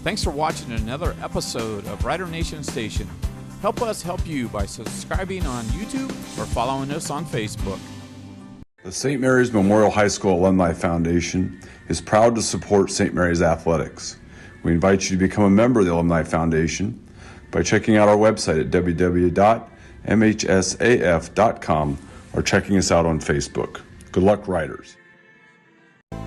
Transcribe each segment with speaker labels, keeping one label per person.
Speaker 1: Thanks for watching another episode of Rider Nation Station. Help us help you by subscribing on YouTube or following us on Facebook.
Speaker 2: The St. Mary's Memorial High School Alumni Foundation is proud to support St. Mary's athletics. We invite you to become a member of the Alumni Foundation by checking out our website at www.mhsaf.com or checking us out on Facebook. Good luck, Riders.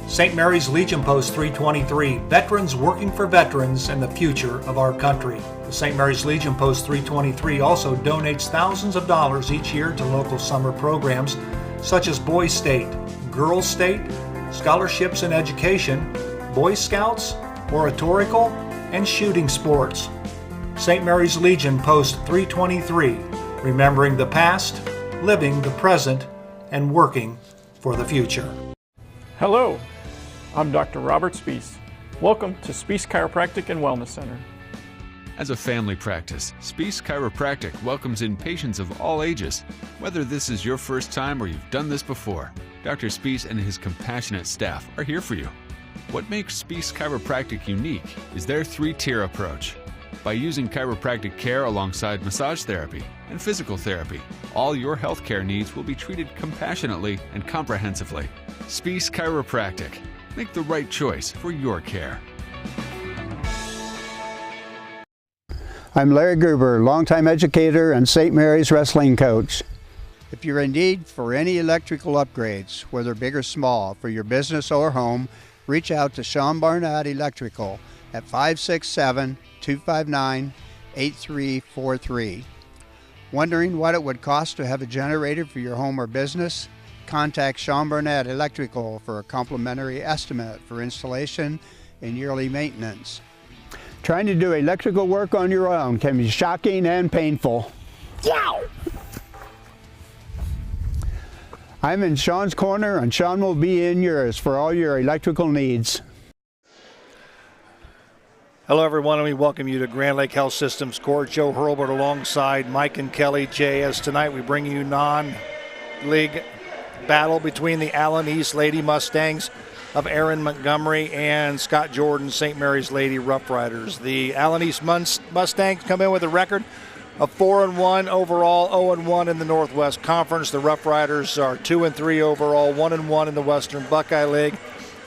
Speaker 3: St. Mary's Legion Post 323, veterans working for veterans and the future of our country. The St. Mary's Legion Post 323 also donates thousands of dollars each year to local summer programs such as Boys State, Girls State, scholarships in education, Boy Scouts, oratorical, and shooting sports. St. Mary's Legion Post 323, remembering the past, living the present, and working for the future.
Speaker 4: Hello, I'm Dr. Robert Spees. Welcome to Spees Chiropractic and Wellness Center.
Speaker 5: As a family practice, Spees Chiropractic welcomes in patients of all ages. Whether this is your first time or you've done this before, Dr. Spees and his compassionate staff are here for you. What makes Spees Chiropractic unique is their three-tier approach. By using chiropractic care alongside massage therapy and physical therapy, all your healthcare needs will be treated compassionately and comprehensively. Spees Chiropractic. Make the right choice for your care.
Speaker 6: I'm Larry Gruber, longtime educator and St. Mary's wrestling coach. If you're in need for any electrical upgrades, whether big or small, for your business or home, reach out to Sean Barnett Electrical at 567-259-8343. Wondering what it would cost to have a generator for your home or business? Contact Sean Barnett Electrical for a complimentary estimate for installation and yearly maintenance. Trying to do electrical work on your own can be shocking and painful. Yow! I'm in Sean's corner, and Sean will be in yours for all your electrical needs.
Speaker 3: Hello, everyone, and we welcome you to Grand Lake Health Systems Court. Joe Hurlbert alongside Mike and Kelly J. As tonight we bring you non-league battle between the Allen East Lady Mustangs of Aaron Montgomery and Scott Jordan St. Mary's Lady Rough Riders. The Allen East Mustangs come in with a record of 4-1 overall, 0-1 in the Northwest Conference. The Rough Riders are 2-3 overall, 1-1 in the Western Buckeye League.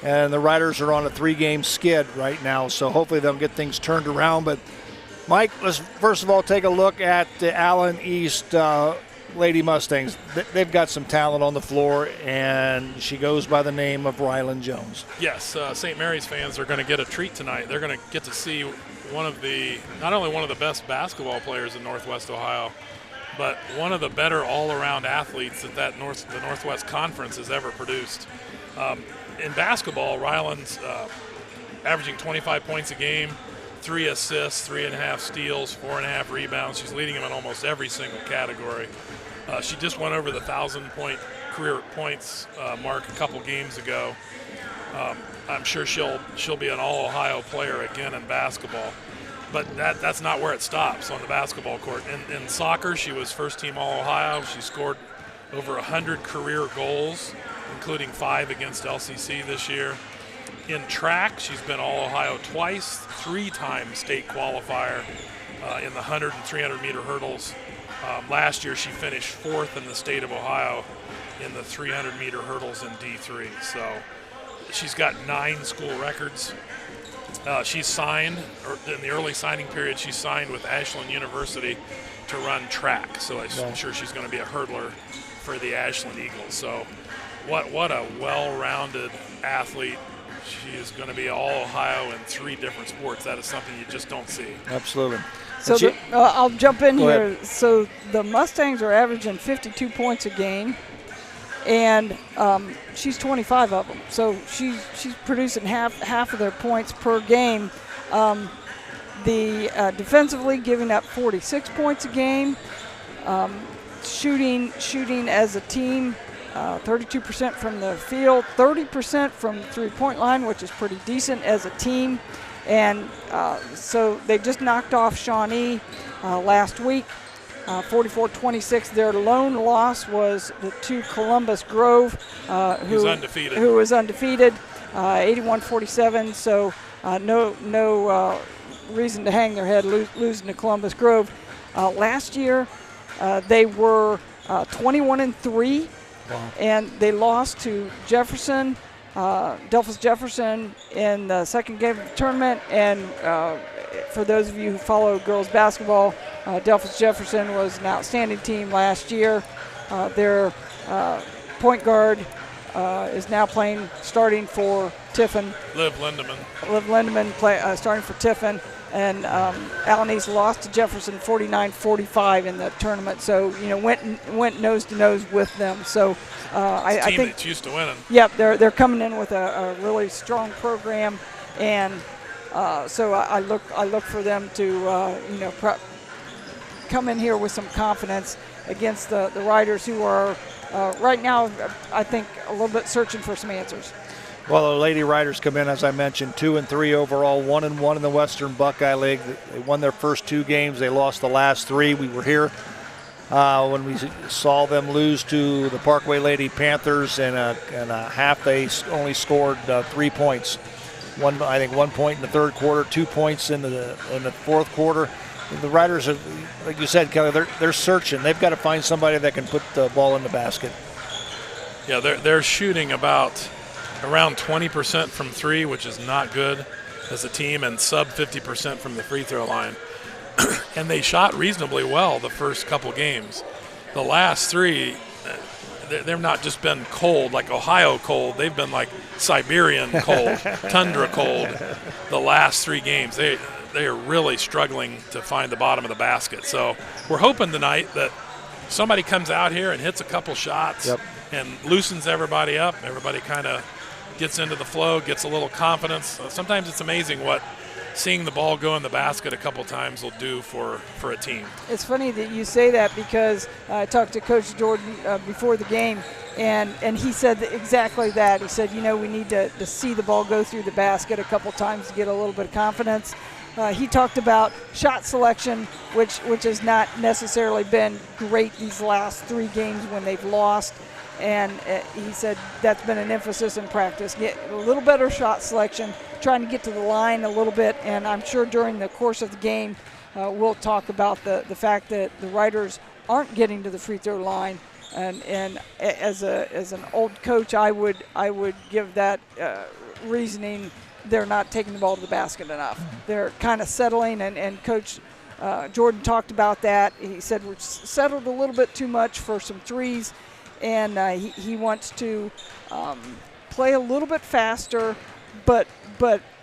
Speaker 3: And the Riders are on a 3-game skid right now, so hopefully they'll get things turned around. But, Mike, let's first of all take a look at the Allen East Lady Mustangs. They've got some talent on the floor, and she goes by the name of Rylan Jones.
Speaker 7: Yes, St. Mary's fans are going to get a treat tonight. They're going to get to see not only one of the best basketball players in Northwest Ohio, but one of the better all-around athletes that the Northwest Conference has ever produced. In basketball, Ryland's averaging 25 points a game, 3 assists, 3.5 steals, 4.5 rebounds. She's leading them in almost every single category. She just went over the 1,000-point career points mark a couple games ago. I'm sure she'll be an All-Ohio player again in basketball. But that's not where it stops on the basketball court. In soccer, she was first-team All-Ohio. She scored over 100 career goals, including 5 against LCC this year. In track, she's been All-Ohio twice, 3-time state qualifier in the 100 and 300-meter hurdles. Last year, she finished 4th in the state of Ohio in the 300-meter hurdles in D3. So she's got 9 school records. She's signed, or in the early signing period, she signed with Ashland University to run track. So I'm sure she's going to be a hurdler for the Ashland Eagles. So what a well-rounded athlete. She is going to be All-Ohio in 3 different sports. That is something you just don't see.
Speaker 3: Absolutely.
Speaker 8: So I'll jump in here.
Speaker 3: Ahead.
Speaker 8: So the Mustangs are averaging 52 points a game, and she's 25 of them. So she's producing half of their points per game. Defensively giving up 46 points a game. Shooting as a team, 32% from the field, 30% from the three-point line, which is pretty decent as a team. And so they just knocked off Shawnee last week, 44-26. Their lone loss was to Columbus Grove, who was undefeated, 81-47. So no reason to hang their head losing to Columbus Grove. Last year, they were 21-3,
Speaker 3: Wow.
Speaker 8: and they lost to Jefferson, Delphus Jefferson, in the second game of the tournament. And for those of you who follow girls basketball, Delphus Jefferson was an outstanding team last year. Their point guard is now starting for Tiffin.
Speaker 7: Liv Lindemann.
Speaker 8: Liv Lindemann starting for Tiffin. And Allen East lost to Jefferson 49-45 in the tournament. So, went nose to nose with them. So I think
Speaker 7: that's used to winning.
Speaker 8: Yep, they're coming in with a really strong program, and so I look for them to come in here with some confidence against the Riders, who are right now, I think, a little bit searching for some answers.
Speaker 3: Well, the Lady Riders come in, as I mentioned, 2-3 overall, 1-1 in the Western Buckeye League. They won their first 2 games. They lost the last 3. We were here when we saw them lose to the Parkway Lady Panthers in a half. They only scored 3 points. I think 1 point in the third quarter, 2 points in the fourth quarter. The Riders are, like you said, Kelly, they're searching. They've got to find somebody that can put the ball in the basket.
Speaker 7: Yeah, they're shooting around 20% from 3, which is not good as a team, and sub 50% from the free throw line. And they shot reasonably well the first couple games. The last 3, they've not just been cold, like Ohio cold. They've been like Siberian cold, tundra cold the last 3 games. They are really struggling to find the bottom of the basket. So we're hoping tonight that somebody comes out here and hits a couple shots and loosens everybody up. Everybody kind of gets into the flow, gets a little confidence. Sometimes it's amazing what seeing the ball go in the basket a couple times will do for a team.
Speaker 8: It's funny that you say that, because I talked to Coach Jordan before the game, and he said exactly that. He said, we need to see the ball go through the basket a couple times to get a little bit of confidence. He talked about shot selection, which has not necessarily been great these last 3 games when they've lost. And he said that's been an emphasis in practice. Get a little better shot selection, trying to get to the line a little bit. And I'm sure during the course of the game, we'll talk about the fact that the Riders aren't getting to the free throw line. And as an old coach, I would give that reasoning. They're not taking the ball to the basket enough. They're kind of settling, and Coach Jordan talked about that. He said we're settled a little bit too much for some threes. And he wants to play a little bit faster, but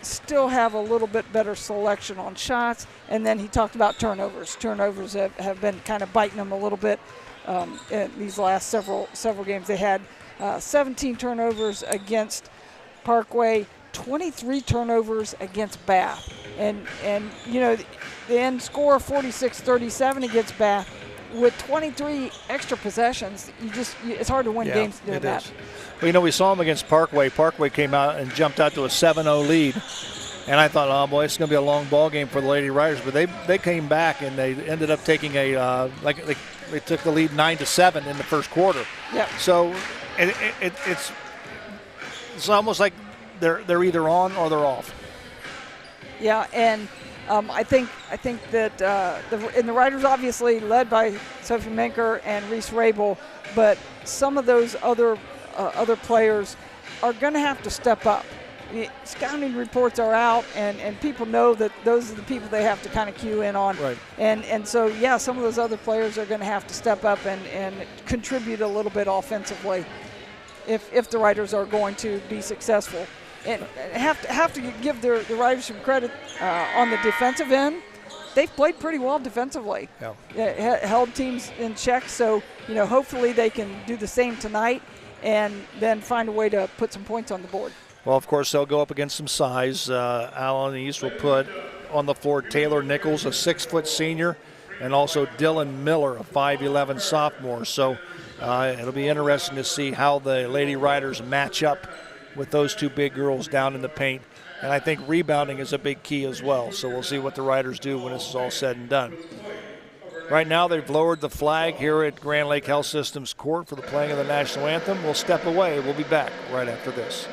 Speaker 8: still have a little bit better selection on shots. And then he talked about turnovers. Turnovers have been kind of biting them a little bit in these last several games. They had 17 turnovers against Parkway, 23 turnovers against Bath. And the end score 46-37 against Bath. With 23 extra possessions, it's hard to win games doing that.
Speaker 3: Well, we saw them against Parkway. Parkway came out and jumped out to a 7-0 lead. And I thought, oh, boy, it's going to be a long ball game for the Lady Riders. But they came back, and they ended up taking they took the lead 9-7 in the first quarter.
Speaker 8: Yeah.
Speaker 3: So it's almost like they're either on or they're off.
Speaker 8: Yeah, and I think that the Riders, obviously led by Sophie Menker and Reese Rabel, but some of those other players are going to have to step up. The scouting reports are out, and people know that those are the people they have to kind of cue in on.
Speaker 3: Right.
Speaker 8: And so, some of those other players are going to have to step up and contribute a little bit offensively if the Riders are going to be successful. And have to give the Riders some credit on the defensive end. They've played pretty well defensively. Yeah. Held teams in check. So hopefully they can do the same tonight, and then find a way to put some points on the board.
Speaker 3: Well, of course they'll go up against some size. Allen East will put on the floor Taylor Nichols, a 6-foot senior, and also Dylan Miller, a 5'11" sophomore. So it'll be interesting to see how the Lady Riders match up with those 2 big girls down in the paint. And I think rebounding is a big key as well. So we'll see what the Riders do when this is all said and done. Right now they've lowered the flag here at Grand Lake Health Systems Court for the playing of the national anthem. We'll step away. We'll be back right after this.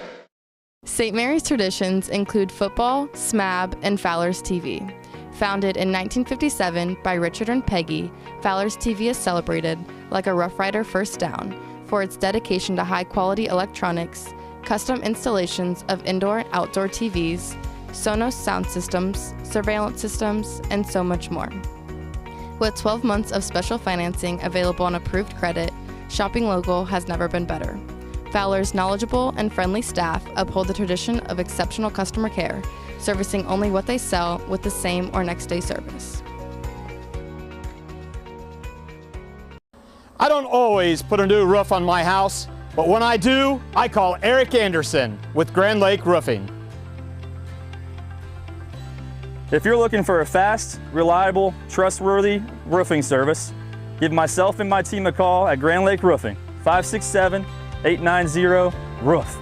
Speaker 9: St. Mary's traditions include football, SMAB, and Fowler's TV. Founded in 1957 by Richard and Peggy, Fowler's TV is celebrated, like a Rough Rider first down, for its dedication to high-quality electronics, custom installations of indoor and outdoor TVs, Sonos sound systems, surveillance systems, and so much more. With 12 months of special financing available on approved credit, shopping local has never been better. Fowler's knowledgeable and friendly staff uphold the tradition of exceptional customer care, servicing only what they sell with the same or next day service.
Speaker 10: I don't always put a new roof on my house, but when I do, I call Eric Anderson with Grand Lake Roofing.
Speaker 11: If you're looking for a fast, reliable, trustworthy roofing service, give myself and my team a call at Grand Lake Roofing, 567-890-ROOF.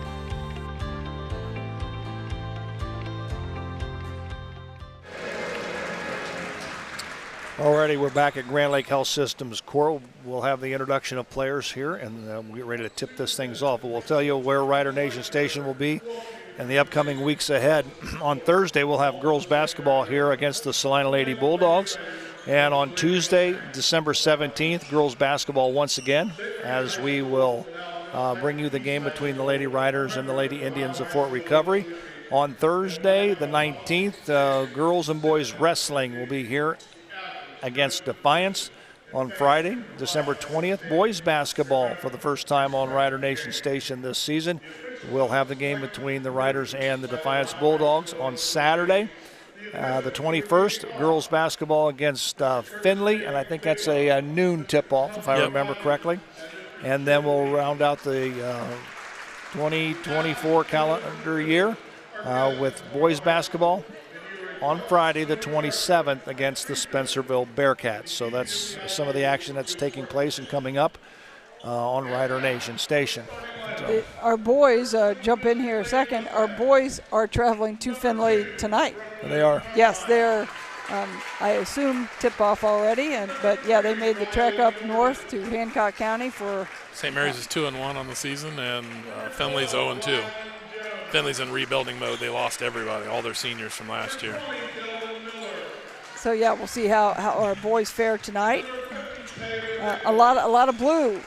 Speaker 3: Alrighty, we're back at Grand Lake Health Systems Court. We'll have the introduction of players here, and we'll get ready to tip this things off. But we'll tell you where Rider Nation Station will be in the upcoming weeks ahead. On Thursday, we'll have girls basketball here against the Salina Lady Bulldogs. And on Tuesday, December 17th, girls basketball once again, as we will bring you the game between the Lady Riders and the Lady Indians of Fort Recovery. On Thursday, the 19th, girls and boys wrestling will be here against Defiance. On Friday, December 20th, boys basketball for the first time on Rider Nation Station this season. We'll have the game between the Riders and the Defiance Bulldogs. On Saturday, the 21st, girls basketball against Findlay, and I think that's a noon tip-off, if I remember correctly. And then we'll round out the 2024 calendar year with boys basketball on Friday, the 27th, against the Spencerville Bearcats. So that's some of the action that's taking place and coming up on Rider Nation Station. So.
Speaker 8: Our boys, jump in here a second, our boys are traveling to Findlay tonight.
Speaker 3: They are.
Speaker 8: Yes, they're, I assume, tip-off already, but yeah, they made the trek up north to Hancock County for...
Speaker 7: St. Mary's is 2-1 on the season, and Findlay's 0-2. Findlay's in rebuilding mode. They lost everybody, all their seniors from last year.
Speaker 8: So yeah, we'll see how our boys fare tonight. A lot of blue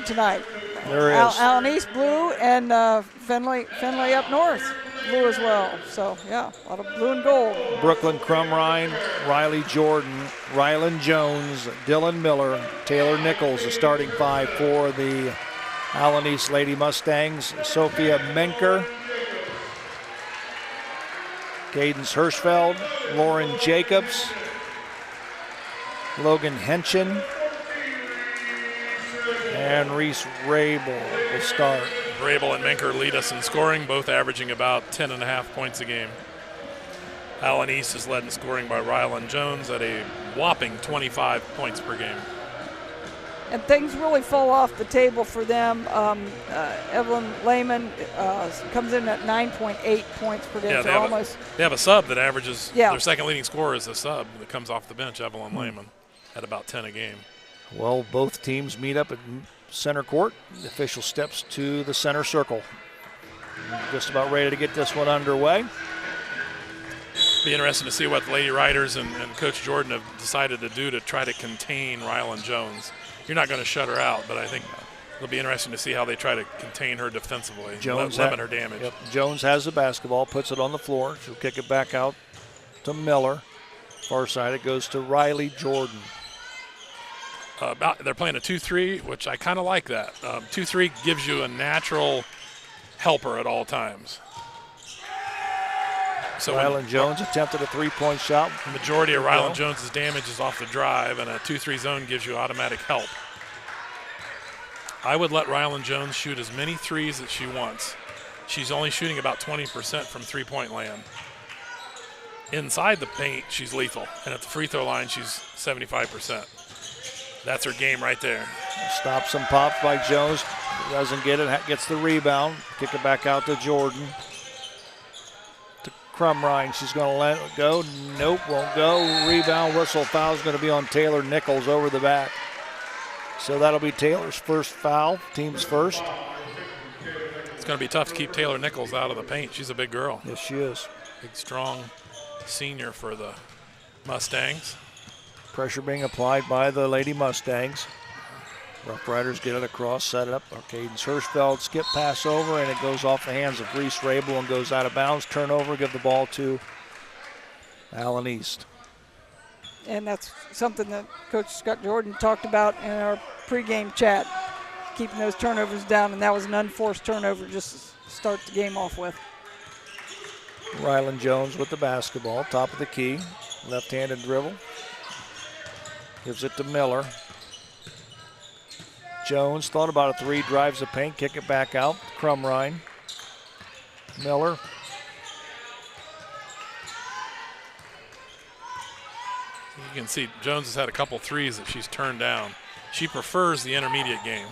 Speaker 8: tonight.
Speaker 3: There is.
Speaker 8: Allen East blue and Findlay up north blue as well. So yeah, a lot of blue and gold.
Speaker 3: Brooklyn Crumrine, Riley Jordan, Rylan Jones, Dylan Miller, Taylor Nichols, the starting five for the Allen East Lady Mustangs. Sophia Menker, Cadence Hirschfeld, Lauren Jacobs, Logan Henchen, and Reese Rabel will start.
Speaker 7: Rabel and Menker lead us in scoring, both averaging about 10.5 points a game. Allen East is led in scoring by Rylan Jones at a whopping 25 points per game.
Speaker 8: And things really fall off the table for them. Evelyn Lehman comes in at 9.8 points per game.
Speaker 7: Yeah, they have a sub that averages, their second leading scorer is a sub that comes off the bench, Evelyn Lehman, at about 10 a game.
Speaker 3: Well, both teams meet up at center court. The official steps to the center circle. Just about ready to get this one underway.
Speaker 7: Be interesting to see what the Lady Riders and Coach Jordan have decided to do to try to contain Rylan Jones. You're not going to shut her out, but I think it'll be interesting to see how they try to contain her defensively, limit her damage.
Speaker 3: Yep. Jones has the basketball, puts it on the floor. She'll kick it back out to Miller. Far side, it goes to Riley Jordan.
Speaker 7: They're playing a 2-3, which I kind of like that. 2-3 gives you a natural helper at all times. So
Speaker 3: Rylan Jones attempted a three-point shot.
Speaker 7: The majority of Rylan Jones' damage is off the drive, and a 2-3 zone gives you automatic help. I would let Rylan Jones shoot as many threes as she wants. She's only shooting about 20% from three-point land. Inside the paint, she's lethal, and at the free throw line, she's 75%. That's her game right there.
Speaker 3: Stops some pops by Jones. Doesn't get it, gets the rebound. Kick it back out to Jordan. Crumrine, she's going to let it go. Nope, won't go. Rebound, whistle, foul's going to be on Taylor Nichols over the back. So that'll be Taylor's first foul, team's first.
Speaker 7: It's going to be tough to keep Taylor Nichols out of the paint. She's a big girl.
Speaker 3: Yes, she is.
Speaker 7: Big, strong senior for the Mustangs.
Speaker 3: Pressure being applied by the Lady Mustangs. Rough Riders get it across, set it up. Cadence Hirschfeld skip pass over, and it goes off the hands of Reese Rabel and goes out of bounds. Turnover, give the ball to Allen East.
Speaker 8: And that's something that Coach Scott Jordan talked about in our pregame chat, keeping those turnovers down, and that was an unforced turnover just to start the game off with.
Speaker 3: Rylan Jones with the basketball, top of the key, left-handed dribble. Gives it to Miller. Jones thought about a three, drives the paint, kick it back out. Crumrine. Miller.
Speaker 7: You can see Jones has had a couple threes that she's turned down. She prefers the intermediate game.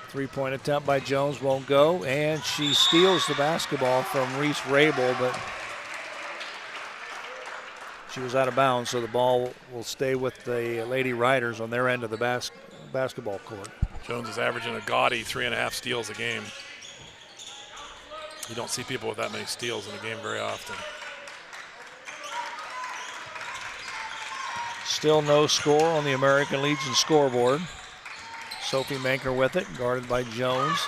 Speaker 3: Three-point attempt by Jones won't go, and she steals the basketball from Reese Rabel, but she was out of bounds, so the ball will stay with the Lady Riders on their end of the basketball court.
Speaker 7: Jones is averaging a gaudy 3.5 steals a game. You don't see people with that many steals in a game very often.
Speaker 3: Still no score on the American Legion scoreboard. Sophie Manker with it, guarded by Jones.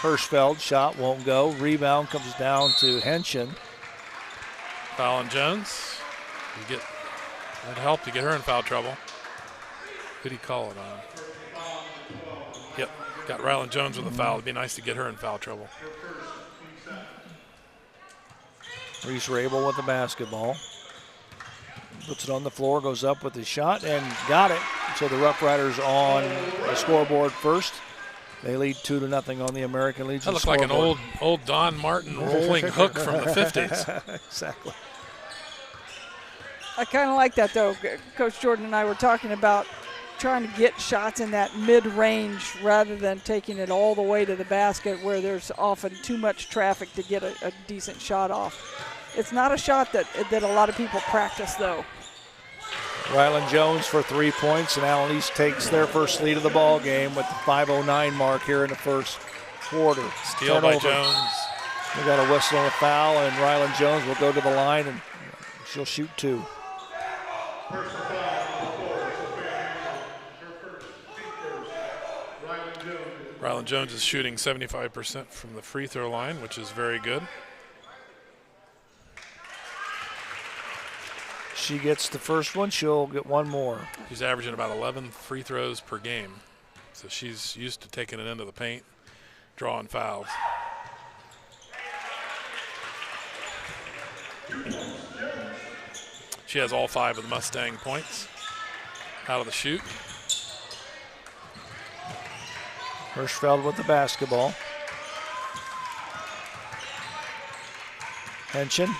Speaker 3: Hirschfeld, shot won't go. Rebound comes down to Henshin.
Speaker 7: Foul on Jones. That helped to get her in foul trouble. Who did he call it on? Yep, got Rylan Jones with a foul. It'd be nice to get her in foul trouble.
Speaker 3: Reese Rabel with the basketball. Puts it on the floor, goes up with the shot, and got it. So the Rough Riders on the scoreboard first. They lead 2-0 on the American Legion
Speaker 7: That looked
Speaker 3: scoreboard.
Speaker 7: like an old Don Martin rolling hook from the 50s.
Speaker 3: Exactly.
Speaker 8: I kind of like that, though. Coach Jordan and I were talking about trying to get shots in that mid-range rather than taking it all the way to the basket where there's often too much traffic to get a decent shot off. It's not a shot that a lot of people practice, though.
Speaker 3: Rylan Jones for 3 points, and Allen East takes their first lead of the ball game with the 5:09 mark here in the first quarter.
Speaker 7: Steal by Jones.
Speaker 3: We got a whistle and a foul, and Rylan Jones will go to the line, and she'll shoot two.
Speaker 7: Rylan Jones is shooting 75% from the free throw line, which is very good.
Speaker 3: She gets the first one, she'll get one more.
Speaker 7: She's averaging about 11 free throws per game. So she's used to taking it into the paint, drawing fouls. She has all 5 of the Mustang points out of the shoot.
Speaker 3: Hirschfeld with the basketball. Henshin.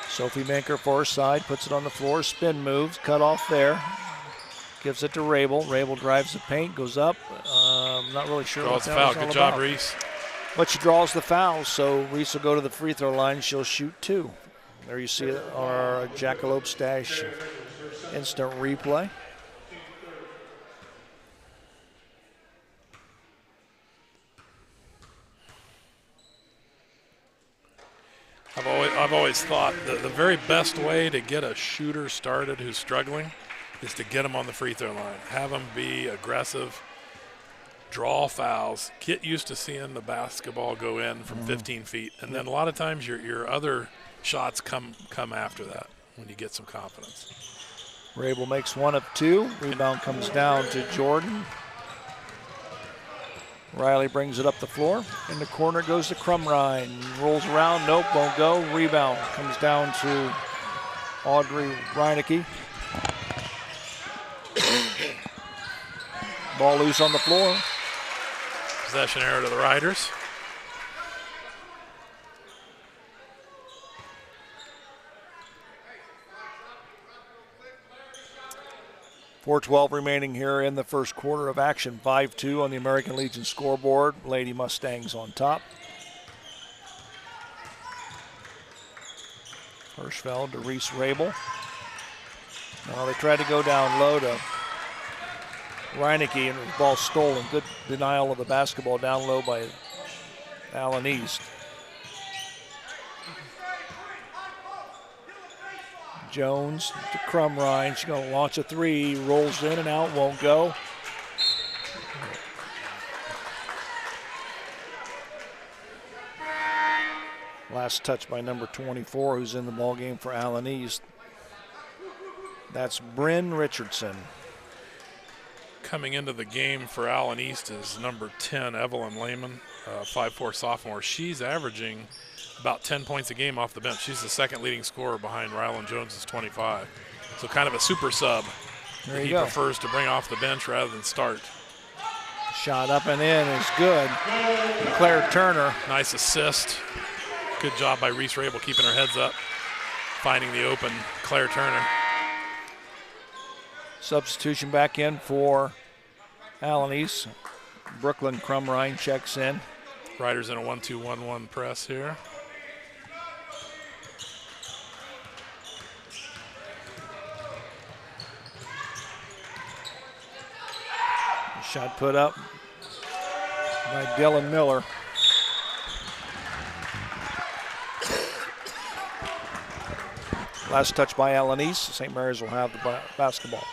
Speaker 3: Sophie Manker far side, puts it on the floor, spin moves, cut off there. Gives it to Rabel. Rabel drives the paint, goes up. Not really sure
Speaker 7: Draws
Speaker 3: what
Speaker 7: the foul.
Speaker 3: that was
Speaker 7: Good
Speaker 3: all
Speaker 7: job,
Speaker 3: about.
Speaker 7: Reese.
Speaker 3: But she draws the foul, so Reese will go to the free throw line. She'll shoot two. There you see it on our Jackalope Stash instant replay.
Speaker 7: I've always thought that the very best way to get a shooter started who's struggling is to get them on the free throw line. Have them be aggressive, draw fouls, get used to seeing the basketball go in from 15 feet. And then a lot of times your other shots come after that when you get some confidence.
Speaker 3: Rabel makes one of two. Rebound comes down to Jordan. Riley brings it up the floor. In the corner goes to Crumrine. Rolls around, nope, won't go. Rebound comes down to Audrey Reinecke. Ball loose on the floor.
Speaker 7: Possession error to the Riders.
Speaker 3: .412 remaining here in the first quarter of action. 5-2 on the American Legion scoreboard. Lady Mustangs on top. Hirschfeld to Reese Rabel. Now they tried to go down low to Reineke, and the ball stolen. Good denial of the basketball down low by Allen East. Jones to Crumrine. She's going to launch a three. Rolls in and out. Won't go. Last touch by number 24, who's in the ball game for Allen East. That's Bryn Richardson.
Speaker 7: Coming into the game for Allen East is number 10, Evelyn Lehman, 5'4" sophomore. She's averaging about 10 points a game off the bench. She's the second leading scorer behind Rylan Jones's 25. So kind of a super sub that he prefers to bring off the bench rather than start.
Speaker 3: Shot up and in is good. Claire Turner.
Speaker 7: Nice assist. Good job by Reese Rabel keeping her heads up, finding the open Claire Turner.
Speaker 3: Substitution back in for Allen East. Brooklyn Crumrine checks in.
Speaker 7: Riders in a 1-2-1-1 press here.
Speaker 3: Shot put up by Dylan Miller. Last touch by Allen East. St. Mary's will have the basketball.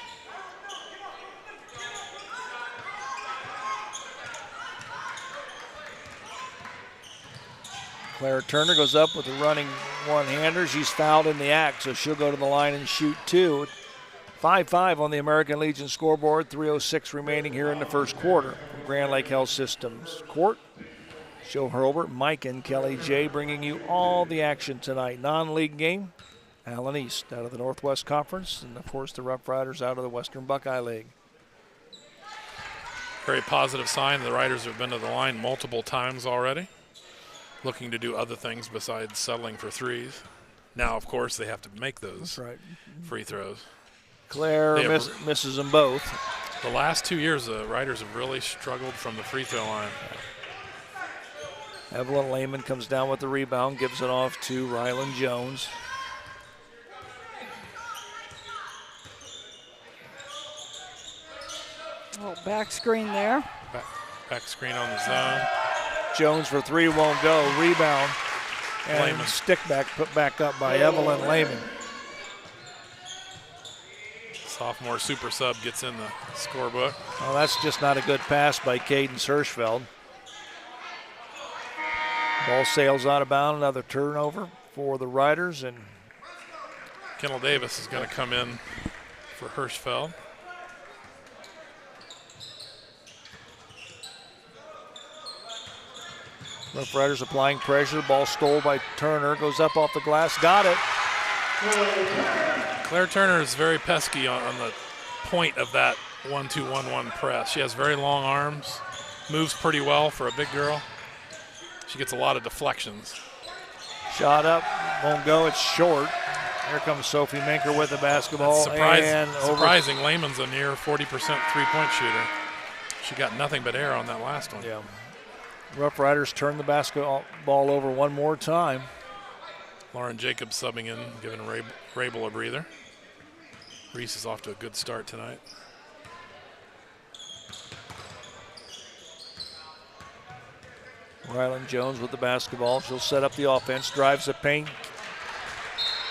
Speaker 3: Claire Turner goes up with a running one-hander. She's fouled in the act, so she'll go to the line and shoot two. 5-5 on the American Legion scoreboard. 3:06 remaining here in the first quarter. From Grand Lake Health Systems Court. Joe Hurlbert, Mike, and Kelly J bringing you all the action tonight. Non-league game. Allen East out of the Northwest Conference, and of course the Rough Riders out of the Western Buckeye League.
Speaker 7: Very positive sign. The Riders have been to the line multiple times already, looking to do other things besides settling for threes. Now, of course, they have to make those free throws.
Speaker 3: Claire misses them both.
Speaker 7: The last 2 years, the Riders have really struggled from the free throw line.
Speaker 3: Evelyn Lehman comes down with the rebound, gives it off to Rylan Jones.
Speaker 8: Oh, back screen there.
Speaker 7: Back screen on the zone.
Speaker 3: Jones for three, won't go. Rebound. And
Speaker 7: Lehman.
Speaker 3: Stick back put back up by Evelyn Lehman.
Speaker 7: Sophomore super sub gets in the scorebook.
Speaker 3: Oh, that's just not a good pass by Cadence Hirschfeld. Ball sails out of bounds. Another turnover for the Riders. And
Speaker 7: Kendall Davis is going to come in for Hirschfeld.
Speaker 3: Rough Riders applying pressure. Ball stole by Turner. Goes up off the glass. Got it.
Speaker 7: Claire Turner is very pesky on the point of that 1-2-1-1 press. She has very long arms, moves pretty well for a big girl. She gets a lot of deflections.
Speaker 3: Shot up, won't go, it's short. Here comes Sophie Minker with the basketball.
Speaker 7: Surprising, Lehman's a near 40% three-point shooter. She got nothing but air on that last one.
Speaker 3: Yeah. Rough Riders turn the basketball over one more time.
Speaker 7: Lauren Jacobs subbing in, giving Rabel a breather. Reese is off to a good start tonight.
Speaker 3: Rylan Jones with the basketball. She'll set up the offense, drives the paint,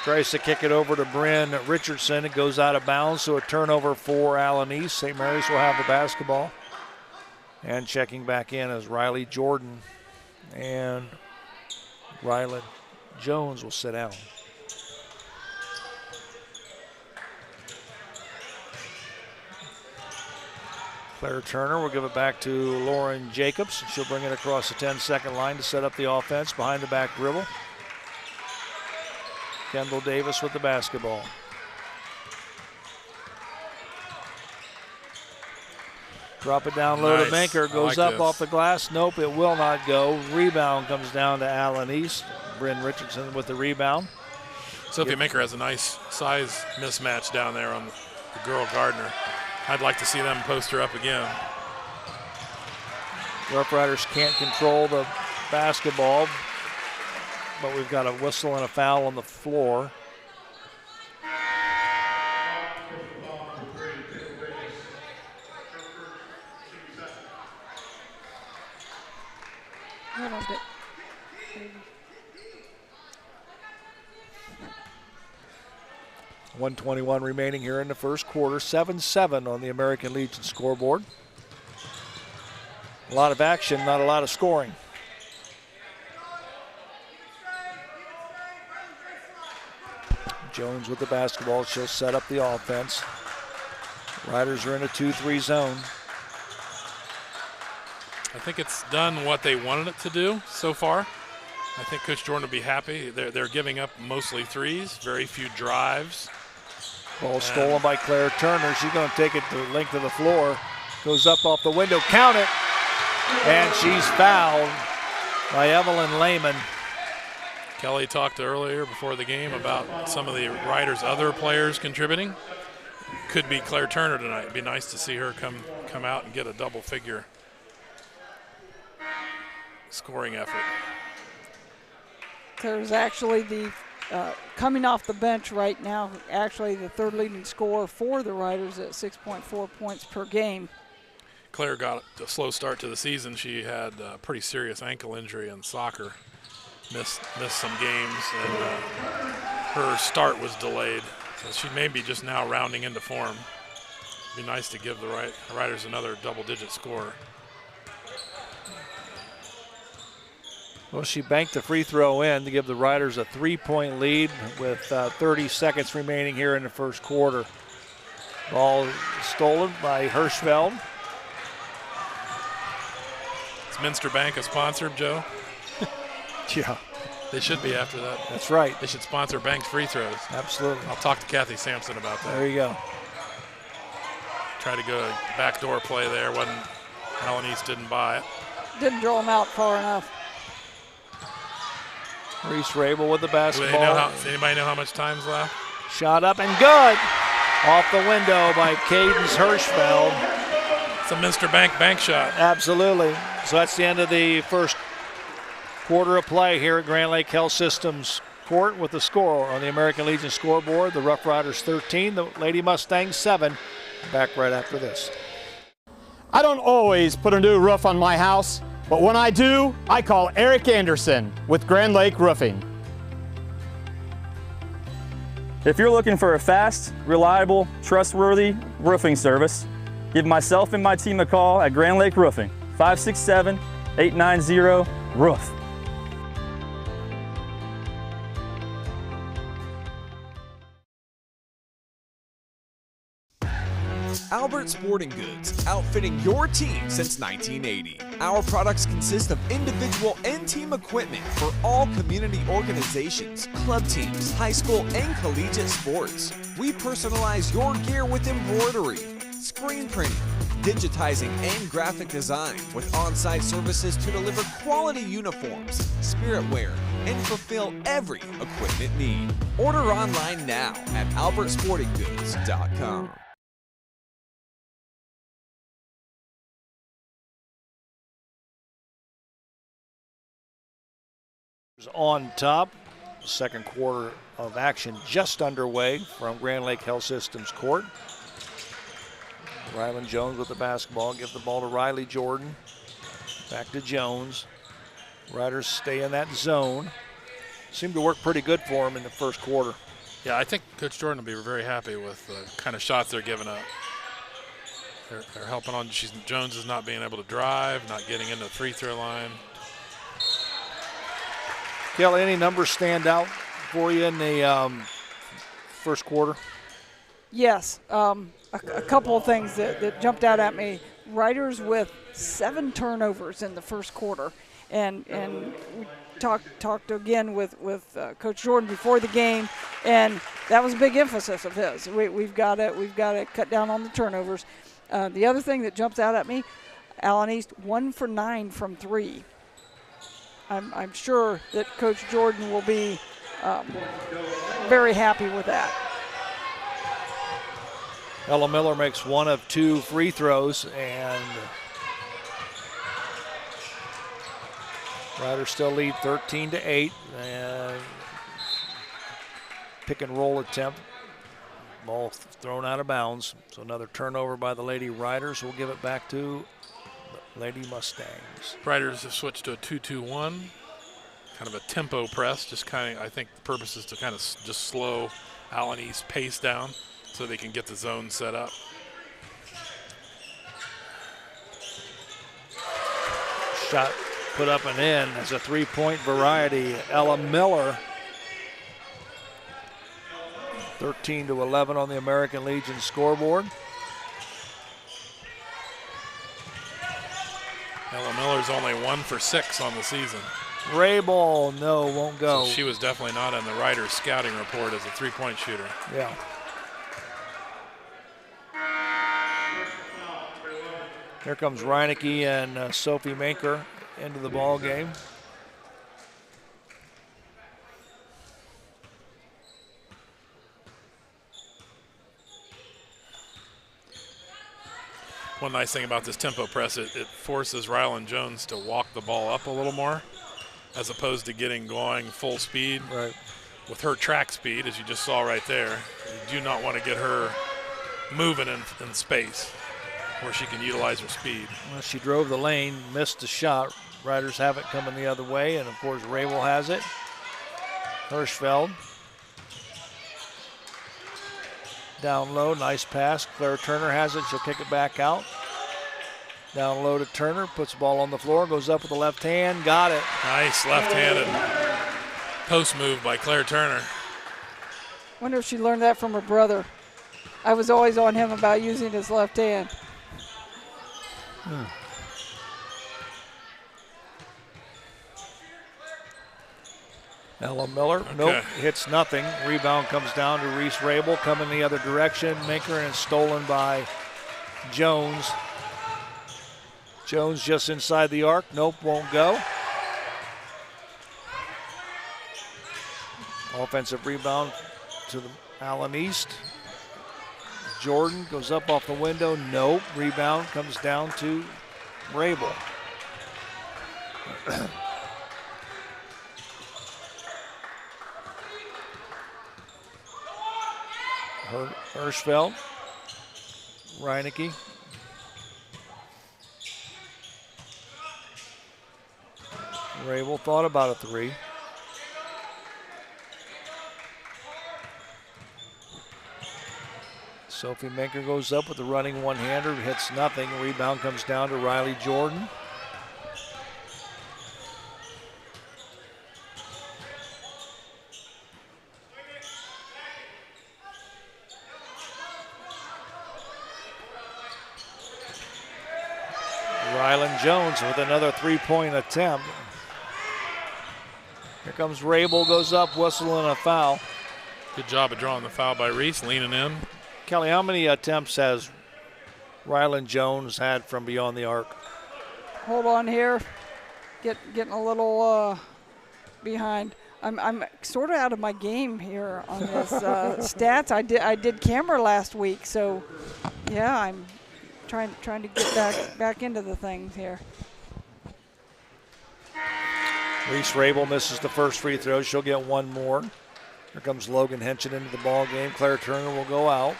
Speaker 3: tries to kick it over to Bryn Richardson. It goes out of bounds, so a turnover for Allen East. St. Mary's will have the basketball. And checking back in is Riley Jordan, and Rylan Jones will sit down. Claire Turner will give it back to Lauren Jacobs. She'll bring it across the 10-second line to set up the offense behind the back dribble. Kendall Davis with the basketball. Drop it down low to Banker. Goes up off the glass. Nope, it will not go. Rebound comes down to Allen East. Bryn Richardson with the rebound.
Speaker 7: Sophie Minker has a nice size mismatch down there on the girl Gardner. I'd like to see them post her up again.
Speaker 3: Rough Riders can't control the basketball, but we've got a whistle and a foul on the floor.
Speaker 8: Hold on, Dick.
Speaker 3: 1:21 remaining here in the first quarter. 7-7 on the American Legion scoreboard. A lot of action, not a lot of scoring. Jones with the basketball. She'll set up the offense. Riders are in a 2-3 zone.
Speaker 7: I think it's done what they wanted it to do so far. I think Coach Jordan will be happy. They're giving up mostly threes, very few drives.
Speaker 3: Ball stolen by Claire Turner. She's going to take it the length of the floor. Goes up off the window. Count it. And she's fouled by Evelyn Lehman.
Speaker 7: Kelly talked earlier before the game about some of the Riders' other players contributing. Could be Claire Turner tonight. It'd be nice to see her come out and get a double figure scoring effort.
Speaker 8: There's actually the coming off the bench right now, actually the third leading scorer for the Riders at 6.4 points per game.
Speaker 7: Claire got a slow start to the season. She had a pretty serious ankle injury in soccer. Missed some games, and her start was delayed. So she may be just now rounding into form. It'd be nice to give the Riders another double-digit score.
Speaker 3: Well, she banked the free throw in to give the Riders a 3-point lead with 30 seconds remaining here in the first quarter. Ball stolen by Hirschfeld.
Speaker 7: Is Minster Bank a sponsor, Joe?
Speaker 3: Yeah.
Speaker 7: They should be after that.
Speaker 3: That's right.
Speaker 7: They should sponsor Bank's free throws.
Speaker 3: Absolutely.
Speaker 7: I'll talk to Kathy Sampson about that.
Speaker 3: There you go.
Speaker 7: Try to go backdoor play there. Allen East didn't buy it.
Speaker 8: Didn't draw them out far enough.
Speaker 3: Reese Rabel with the basketball.
Speaker 7: Does anybody know how much time's left?
Speaker 3: Shot up and good. Off the window by Cadence Hirschfeld.
Speaker 7: It's a Minster Bank shot.
Speaker 3: Absolutely. So that's the end of the first quarter of play here at Grand Lake Health Systems Court with the score on the American Legion scoreboard. The Rough Riders 13, the Lady Mustangs 7. Back right after this.
Speaker 10: I don't always put a new roof on my house, but when I do, I call Eric Anderson with Grand Lake Roofing.
Speaker 11: If you're looking for a fast, reliable, trustworthy roofing service, give myself and my team a call at Grand Lake Roofing, 567-890-ROOF.
Speaker 12: Albert Sporting Goods, outfitting your team since 1980. Our products consist of individual and team equipment for all community organizations, club teams, high school and collegiate sports. We personalize your gear with embroidery, screen printing, digitizing, and graphic design with on-site services to deliver quality uniforms, spirit wear, and fulfill every equipment need. Order online now at albertsportinggoods.com.
Speaker 3: On top, second quarter of action just underway from Grand Lake Health Systems Court. Rylan Jones with the basketball, give the ball to Riley Jordan. Back to Jones. Riders stay in that zone. Seemed to work pretty good for him in the first quarter.
Speaker 7: Yeah, I think Coach Jordan will be very happy with the kind of shots they're giving up. They're helping on. Jones is not being able to drive, not getting into the free throw line.
Speaker 3: Kelly, any numbers stand out for you in the first quarter?
Speaker 8: Yes, a couple of things that jumped out at me. Riders with 7 turnovers in the first quarter, and we talked again with Coach Jordan before the game, and that was a big emphasis of his. We've got to cut down on the turnovers. The other thing that jumps out at me, Allen East 1 for 9 from 3. I'm sure that Coach Jordan will be very happy with that.
Speaker 3: Ella Miller makes 1 of 2 free throws, and Riders still lead 13-8. And pick and roll attempt. Ball thrown out of bounds. So another turnover by the Lady Riders. We'll give it back to Lady Mustangs.
Speaker 7: Riders have switched to a 2-2-1, kind of a tempo press. Just kind of, I think the purpose is to kind of just slow Allen East pace down so they can get the zone set up.
Speaker 3: Shot put up and in. That's a 3-point variety. Ella Miller, 13-11 on the American Legion scoreboard.
Speaker 7: Ella Miller's only 1 for 6 on the season.
Speaker 3: Rabel, no, won't go.
Speaker 7: So she was definitely not on the Riders scouting report as a 3-point shooter.
Speaker 3: Yeah. Here comes Reinecke and Sophie Manker into the ball game.
Speaker 7: One nice thing about this tempo press, it forces Rylan Jones to walk the ball up a little more as opposed to getting going full speed.
Speaker 3: Right.
Speaker 7: With her track speed, as you just saw right there, you do not want to get her moving in space where she can utilize her speed.
Speaker 3: Well, she drove the lane, missed the shot. Riders have it coming the other way, and of course Rabel has it. Hirschfeld. Down low, nice pass. Claire Turner has it, she'll kick it back out. Down low to Turner, puts the ball on the floor, goes up with the left hand, got it.
Speaker 7: Nice left-handed post move by Claire Turner.
Speaker 8: Wonder if she learned that from her brother. I was always on him about using his left hand.
Speaker 3: Ella Miller, nope, hits nothing. Rebound comes down to Reese Rabel, coming the other direction. Manker, and stolen by Jones. Jones just inside the arc, nope, won't go. Offensive rebound to the Allen East. Jordan goes up off the window, nope. Rebound comes down to Rabel. Hirschfeld, Reinecke. Rabel thought about a three. Sophie Manker goes up with the running one-hander, hits nothing. Rebound comes down to Riley Jordan. Rylan Jones with another three-point attempt. Here comes Rabel, goes up, whistle and a foul.
Speaker 7: Good job of drawing the foul by Reese, leaning in.
Speaker 3: Kelly, how many attempts has Rylan Jones had from beyond the arc?
Speaker 8: Hold on here. Getting a little behind. I'm sort of out of my game here on this stats. I did camera last week, so yeah, I'm trying to get back into the things here.
Speaker 3: Reese Rabel misses the first free throw. She'll get one more. Here comes Logan Henson into the ball game. Claire Turner will go out.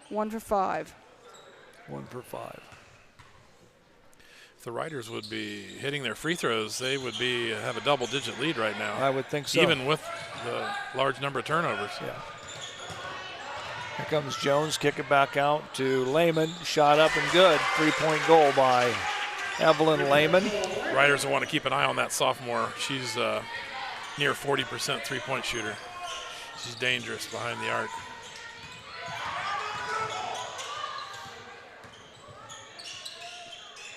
Speaker 8: One for five.
Speaker 3: 1 for 5.
Speaker 7: If the Riders would be hitting their free throws, they would have a double-digit lead right now.
Speaker 3: I would think so.
Speaker 7: Even with the large number of turnovers.
Speaker 3: Yeah. Here comes Jones, kick it back out to Lehman. Shot up and good. 3-point goal by Evelyn Lehman.
Speaker 7: Riders will want to keep an eye on that sophomore. She's near 40% three-point shooter. She's dangerous behind the arc.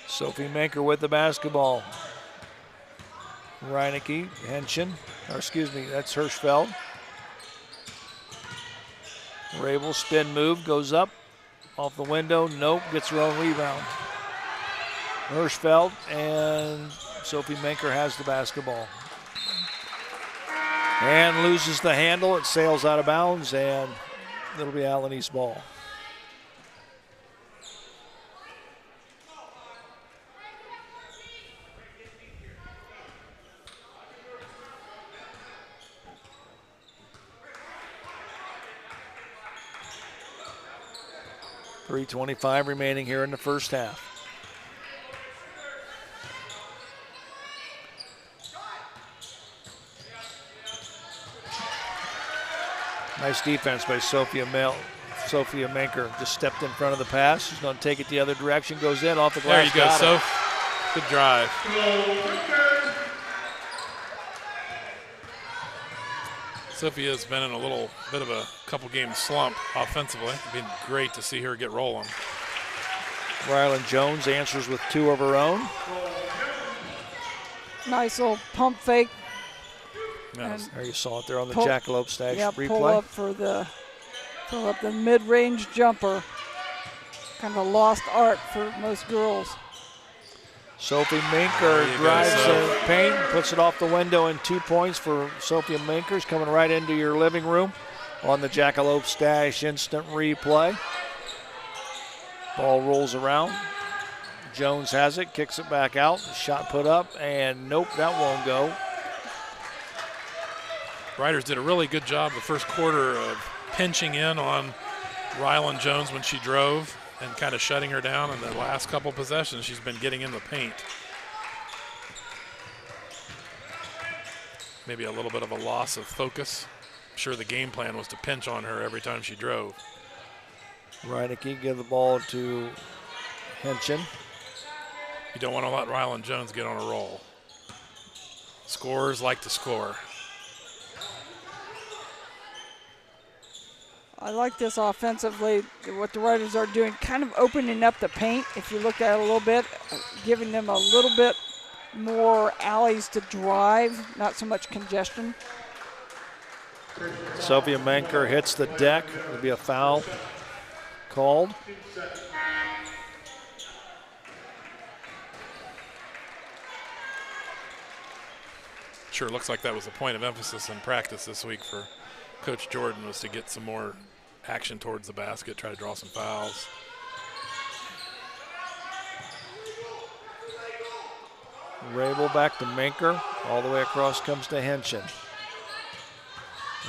Speaker 3: Sophie Manker with the basketball. Reinecke, Henson, that's Hirschfeld. Rabel spin move, goes up, off the window, nope, gets her own rebound. Hirschfeld, and Sophie Manker has the basketball. And loses the handle, it sails out of bounds, and it'll be Allen East ball. 3:25 remaining here in the first half. Nice defense by Sophia Manker. Just stepped in front of the pass. She's going to take it the other direction. Goes in off the glass.
Speaker 7: There you go, Soph. Good drive. Sophia's been in a little bit of a couple game slump offensively. It's been great to see her get rolling.
Speaker 3: Rylan Jones answers with 2 of her own.
Speaker 8: Nice little pump fake.
Speaker 3: Yes. There you saw it there on the Jackalope Stash replay.
Speaker 8: Pull up the mid-range jumper. Kind of a lost art for most girls.
Speaker 3: Sophie Minker drives the paint, puts it off the window, and 2 points for Sophia Minkers coming right into your living room on the Jackalope Stash instant replay. Ball rolls around. Jones has it, kicks it back out. Shot put up, and nope, that won't go.
Speaker 7: Riders did a really good job the first quarter of pinching in on Rylan Jones when she drove and kind of shutting her down. In the last couple possessions, she's been getting in the paint. Maybe a little bit of a loss of focus. I'm sure the game plan was to pinch on her every time she drove.
Speaker 3: Reineke give the ball to Henson.
Speaker 7: You don't want to let Rylan Jones get on a roll. Scorers like to score.
Speaker 8: I like this offensively, what the Riders are doing, kind of opening up the paint, if you look at it a little bit, giving them a little bit more alleys to drive, not so much congestion.
Speaker 3: Sophia Manker hits the deck. There'll be a foul called.
Speaker 7: Sure looks like that was a point of emphasis in practice this week for Coach Jordan, was to get some more action towards the basket, try to draw some fouls.
Speaker 3: Rabel back to Manker. All the way across comes to Henson.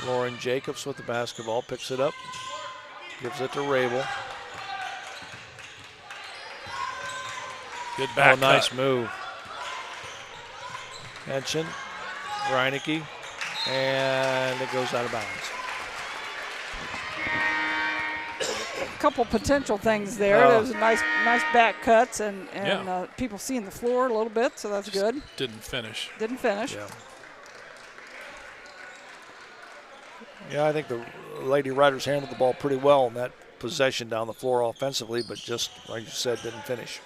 Speaker 3: Lauren Jacobs with the basketball, picks it up, gives it to Rabel.
Speaker 7: Good back
Speaker 3: nice
Speaker 7: cut.
Speaker 3: move. Henson, Reineke, and it goes out of bounds.
Speaker 8: A couple potential things there. There was nice back cuts and people seeing the floor a little bit, so that's good.
Speaker 7: Didn't finish.
Speaker 8: Didn't finish.
Speaker 3: Yeah, I think the Lady Riders handled the ball pretty well in that possession down the floor offensively, but just, like you said, didn't finish.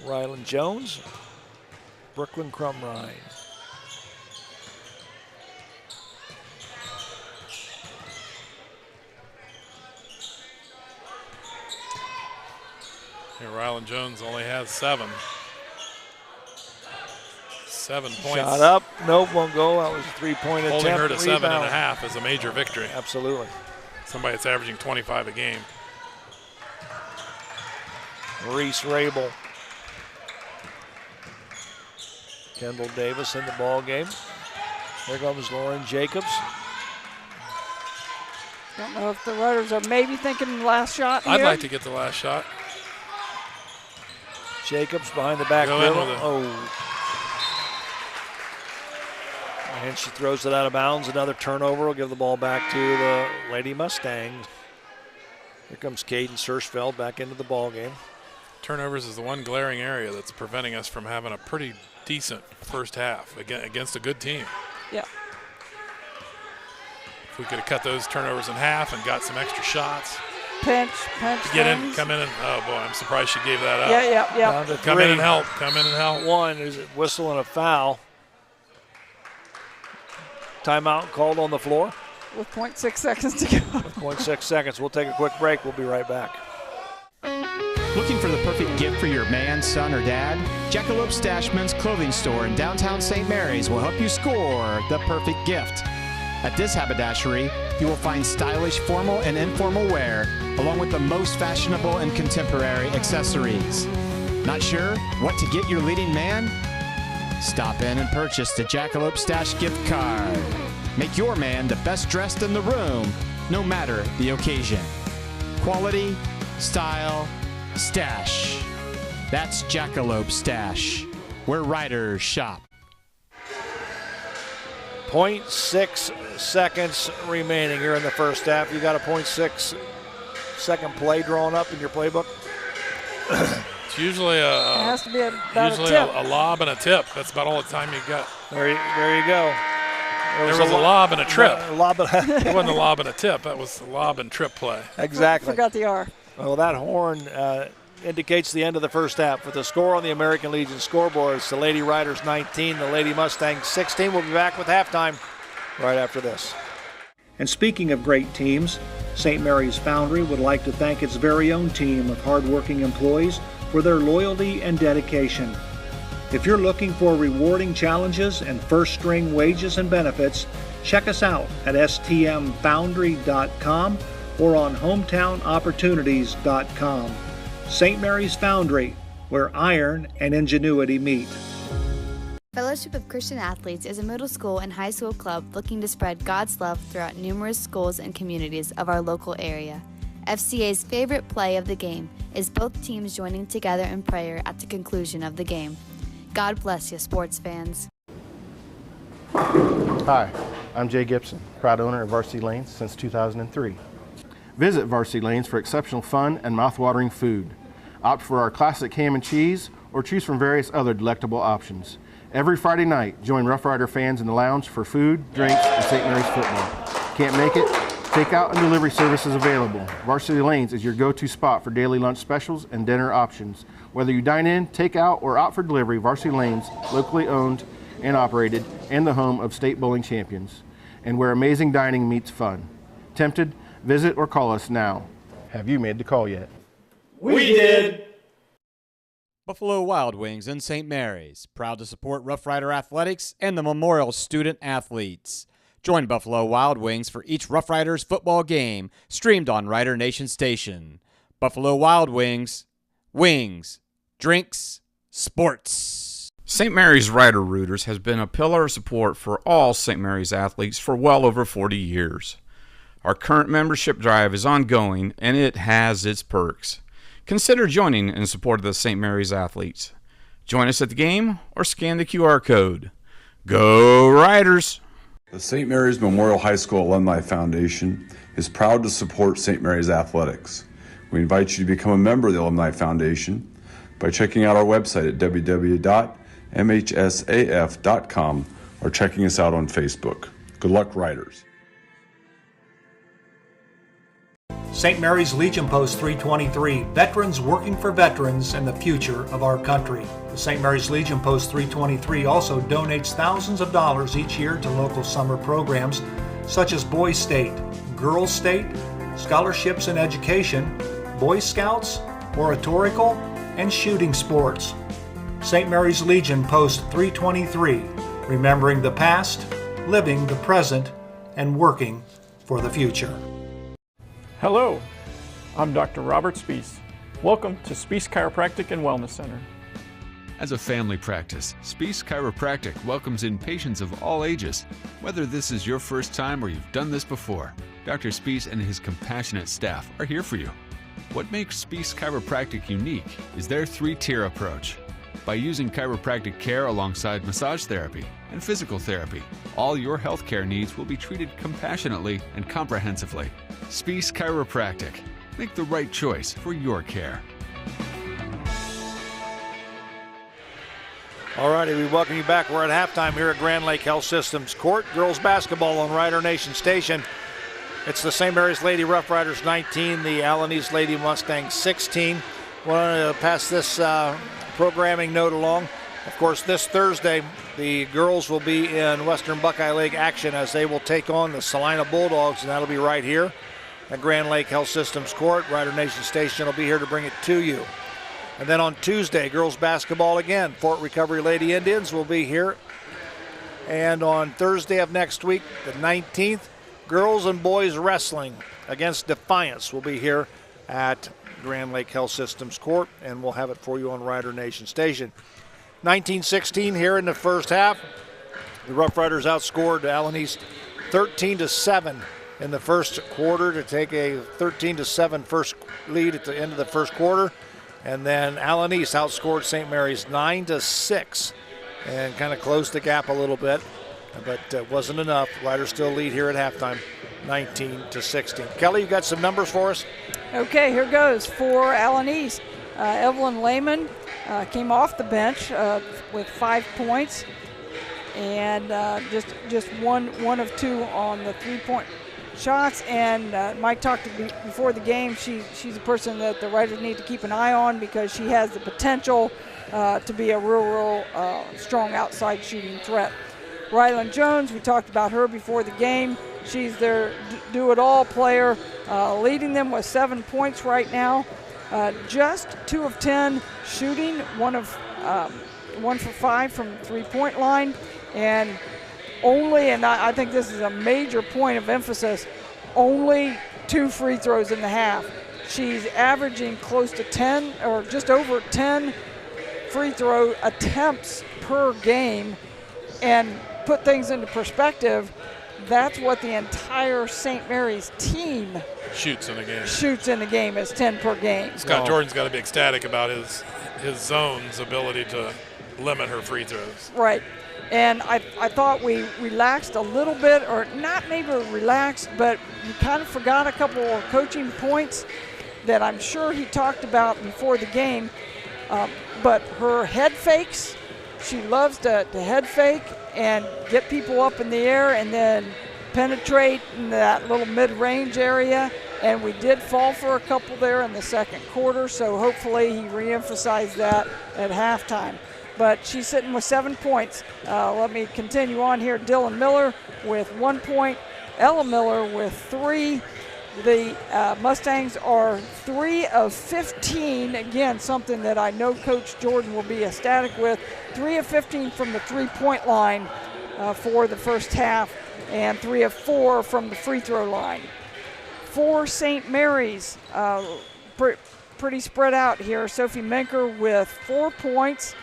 Speaker 3: Rylan Jones, Brooklyn Crumrine.
Speaker 7: Rylan Jones only has 7. 7 points.
Speaker 3: Shot up, nope, won't go. That was a 3-point attempt.
Speaker 7: Holding her to
Speaker 3: Rebound.
Speaker 7: 7.5 is a major victory.
Speaker 3: Absolutely.
Speaker 7: Somebody that's averaging 25 a game.
Speaker 3: Reese Rabel. Kendall Davis in the ball game. There comes Lauren Jacobs.
Speaker 8: Don't know if the Riders are maybe thinking last shot here.
Speaker 7: I'd like to get the last shot.
Speaker 3: Jacobs behind the back middle. And she throws it out of bounds. Another turnover will give the ball back to the Lady Mustangs. Here comes Caden Surshfeld back into the ball game.
Speaker 7: Turnovers is the one glaring area that's preventing us from having a pretty decent first half against a good team.
Speaker 8: Yeah.
Speaker 7: If we could have cut those turnovers in half and got some extra shots.
Speaker 8: Pinch.
Speaker 7: Get in, come in, and oh boy, I'm surprised she gave that up.
Speaker 8: Yeah.
Speaker 7: Come in and help.
Speaker 3: One is a whistle and a foul. Timeout called on the floor.
Speaker 8: With 0.6 seconds to go.
Speaker 3: With 0.6 seconds. We'll take a quick break. We'll be right back.
Speaker 10: Looking for the perfect gift for your man, son, or dad? Jackalope Stash Men's Clothing Store in downtown St. Mary's will help you score the perfect gift. At this haberdashery, you will find stylish formal and informal wear, along with the most fashionable and contemporary accessories. Not sure what to get your leading man? Stop in and purchase the Jackalope Stash gift card. Make your man the best dressed in the room, no matter the occasion. Quality, style, stash. That's Jackalope Stash, where riders shop.
Speaker 3: 0.6 seconds remaining here in the first half. You got a 0.6 second play drawn up in your playbook?
Speaker 7: It's usually
Speaker 8: It has to be about
Speaker 7: usually
Speaker 8: a tip.
Speaker 7: a lob and a tip. That's about all the time you got.
Speaker 3: There you go.
Speaker 7: There was a lob and a trip.
Speaker 3: A lob
Speaker 7: It wasn't a lob and a tip. That was a lob and trip play.
Speaker 3: Exactly.
Speaker 8: Forgot the R.
Speaker 3: Well, that horn indicates the end of the first half. With the score on the American Legion scoreboard, it's the Lady Riders 19, the Lady Mustangs 16. We'll be back with halftime right after this. And speaking of great teams, St. Mary's Foundry would like to thank its very own team of hardworking employees for their loyalty and dedication. If you're looking for rewarding challenges and first-string wages and benefits, check us out at stmfoundry.com or on hometownopportunities.com. St. Mary's Foundry, where iron and ingenuity meet.
Speaker 13: Fellowship of Christian Athletes is a middle school and high school club looking to spread God's love throughout numerous schools and communities of our local area. FCA's favorite play of the game is both teams joining together in prayer at the conclusion of the game. God bless you, sports fans.
Speaker 14: Hi, I'm Jay Gibson, proud owner of Varsity Lanes since 2003. Visit Varsity Lanes for exceptional fun and mouth-watering food. Opt for our classic ham and cheese or choose from various other delectable options. Every Friday night, join Rough Rider fans in the lounge for food, drinks, and St. Mary's football. Can't make it? Takeout and delivery services available. Varsity Lanes is your go-to spot for daily lunch specials and dinner options. Whether you dine in, take out, or opt for delivery, Varsity Lanes, locally owned and operated, and the home of state bowling champions, and where amazing dining meets fun. Tempted? Visit or call us now. Have you made the call yet?
Speaker 15: We did!
Speaker 16: Buffalo Wild Wings in St. Mary's, proud to support Rough Rider Athletics and the Memorial Student Athletes. Join Buffalo Wild Wings for each Rough Riders football game, streamed on Rider Nation Station. Buffalo Wild Wings, wings, drinks, sports.
Speaker 1: St. Mary's Rider Rooters has been a pillar of support for all St. Mary's athletes for well over 40 years. Our current membership drive is ongoing, and it has its perks. Consider joining in support of the St. Mary's athletes. Join us at the game or scan the QR code. Go Riders!
Speaker 2: The St. Mary's Memorial High School Alumni Foundation is proud to support St. Mary's athletics. We invite you to become a member of the Alumni Foundation by checking out our website at www.mhsaf.com or checking us out on Facebook. Good luck, Riders.
Speaker 3: St. Mary's Legion Post 323, veterans working for veterans and the future of our country. The St. Mary's Legion Post 323 also donates thousands of dollars each year to local summer programs such as Boys State, Girls State, scholarships in education, Boy Scouts, oratorical, and shooting sports. St. Mary's Legion Post 323, remembering the past, living the present, and working for the future.
Speaker 4: Hello, I'm Dr. Robert Spees. Welcome to Spees Chiropractic and Wellness Center.
Speaker 5: As a family practice, Spees Chiropractic welcomes in patients of all ages. Whether this is your first time or you've done this before, Dr. Spees and his compassionate staff are here for you. What makes Spees Chiropractic unique is their three-tier approach. By using chiropractic care alongside massage therapy and physical therapy, all your healthcare needs will be treated compassionately and comprehensively. Spees Chiropractic. Make the right choice for your care.
Speaker 3: All righty, we welcome you back. We're at halftime here at Grand Lake Health Systems Court. Girls basketball on Rider Nation Station. It's the St. Mary's Lady Rough Riders 19, the Allen East Lady Mustangs 16. Want to pass this programming note along. Of course, this Thursday, the girls will be in Western Buckeye League action as they will take on the Salina Bulldogs, and that'll be right here at Grand Lake Health Systems Court. Rider Nation Station will be here to bring it to you. And then on Tuesday, girls basketball again. Fort Recovery Lady Indians will be here. And on Thursday of next week, the 19th, girls and boys wrestling against Defiance will be here at Grand Lake Health Systems Court, and we'll have it for you on Rider Nation Station. 19-16 here in the first half. The Rough Riders outscored Allen East 13-7 in the first quarter to take a 13-7 first lead at the end of the first quarter. And then Allen East outscored St. Mary's 9-6 and kind of closed the gap a little bit, but wasn't enough. Riders still lead here at halftime, 19-16. Kelly, you got some numbers for us?
Speaker 8: Okay, here goes for Allen East. Evelyn Lehman came off the bench with 5 points, and just one of 2 on the 3-point shots. And Mike talked before the game. She's a person that the Riders need to keep an eye on because she has the potential to be a real strong outside shooting threat. Rylan Jones, we talked about her before the game. She's their do-it-all player, leading them with 7 points right now. Just 2 of 10 shooting, 1 for 5 from the 3-point line, and I think this is a major point of emphasis, only 2 free throws in the half. She's averaging close to 10 or just over 10 free throw attempts per game, and put things into perspective, that's what the entire St. Mary's team
Speaker 7: shoots in a game
Speaker 3: is
Speaker 8: 10 per game.
Speaker 7: Scott Jordan's got to be ecstatic about his zone's ability to limit her free throws.
Speaker 8: Right. And I thought we relaxed a little bit, or not maybe relaxed, but we kind of forgot a couple of coaching points that I'm sure he talked about before the game. But her head fakes, she loves to head fake and get people up in the air and then penetrate in that little mid-range area. And we did fall for a couple there in the second quarter, so hopefully he re-emphasized that at halftime. But she's sitting with 7 points. Let me continue on here. Dylan Miller with 1 point. Ella Miller with 3. The Mustangs are 3 of 15. Again, something that I know Coach Jordan will be ecstatic with. 3 of 15 from the 3-point line for the first half, and 3 of 4 from the free throw line. For St. Mary's, pretty spread out here. Sophie Menker with 4 points.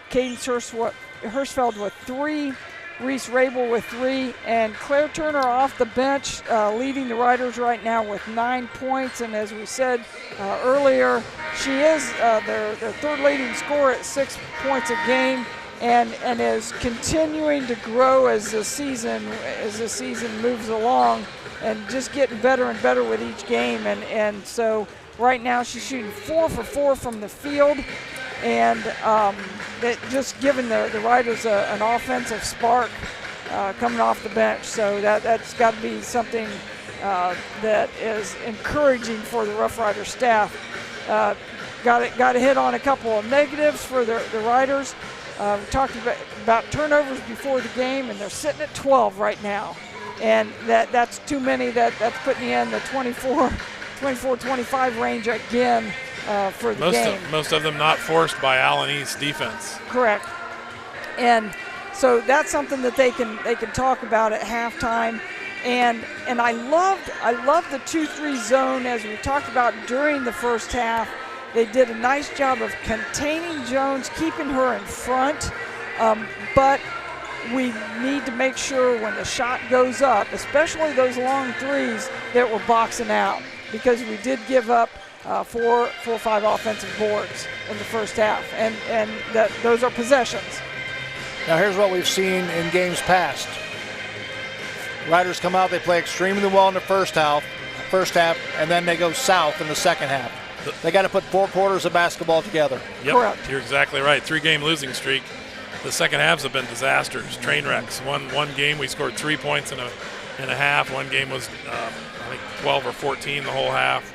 Speaker 8: Cadence Hirschfeld with 3. Reese Rabel with 3, and Claire Turner off the bench, leading the Riders right now with 9 points. And as we said earlier, she is their third leading scorer at 6 points a game, and is continuing to grow as the season moves along, and just getting better and better with each game. And so right now she's shooting 4 for 4 from the field. And just giving the Riders an offensive spark coming off the bench. So that's got to be something that is encouraging for the Rough Rider staff. Got to hit on a couple of negatives for the Riders. We talked about turnovers before the game, and they're sitting at 12 right now. And that's too many. That's putting you in the 24-25 range again. For the game.
Speaker 7: Most of them not forced by Allen East defense.
Speaker 8: Correct. And so that's something that they can talk about at halftime. And I loved the 2-3 zone, as we talked about during the first half. They did a nice job of containing Jones, keeping her in front. But we need to make sure when the shot goes up, especially those long threes, that we're boxing out, because we did give up 4 or 5 offensive boards in the first half, and those are possessions.
Speaker 3: Now here's what we've seen in games past. Riders come out, they play extremely well in the first half, and then they go south in the second half. They got to put 4 quarters of basketball together.
Speaker 7: Yep,
Speaker 8: correct.
Speaker 7: You're exactly right. 3-game losing streak. The second halves have been disasters, train wrecks. One game we scored 3 points in a half. One game was I think 12 or 14 the whole half.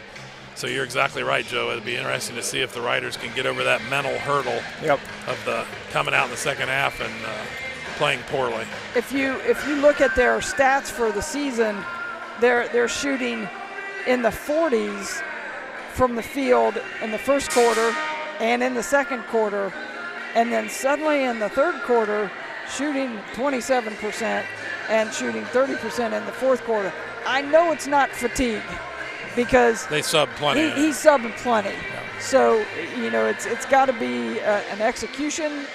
Speaker 7: So you're exactly right, Joe. It'd be interesting to see if the Riders can get over that mental hurdle of the coming out in the second half and playing poorly.
Speaker 8: If you look at their stats for the season, they're shooting in the 40s from the field in the first quarter and in the second quarter, and then suddenly in the third quarter shooting 27% and shooting 30% in the fourth quarter. I know it's not fatigue, because
Speaker 7: they sub plenty.
Speaker 8: He's subbing plenty. Yeah. So, it's got to be an execution,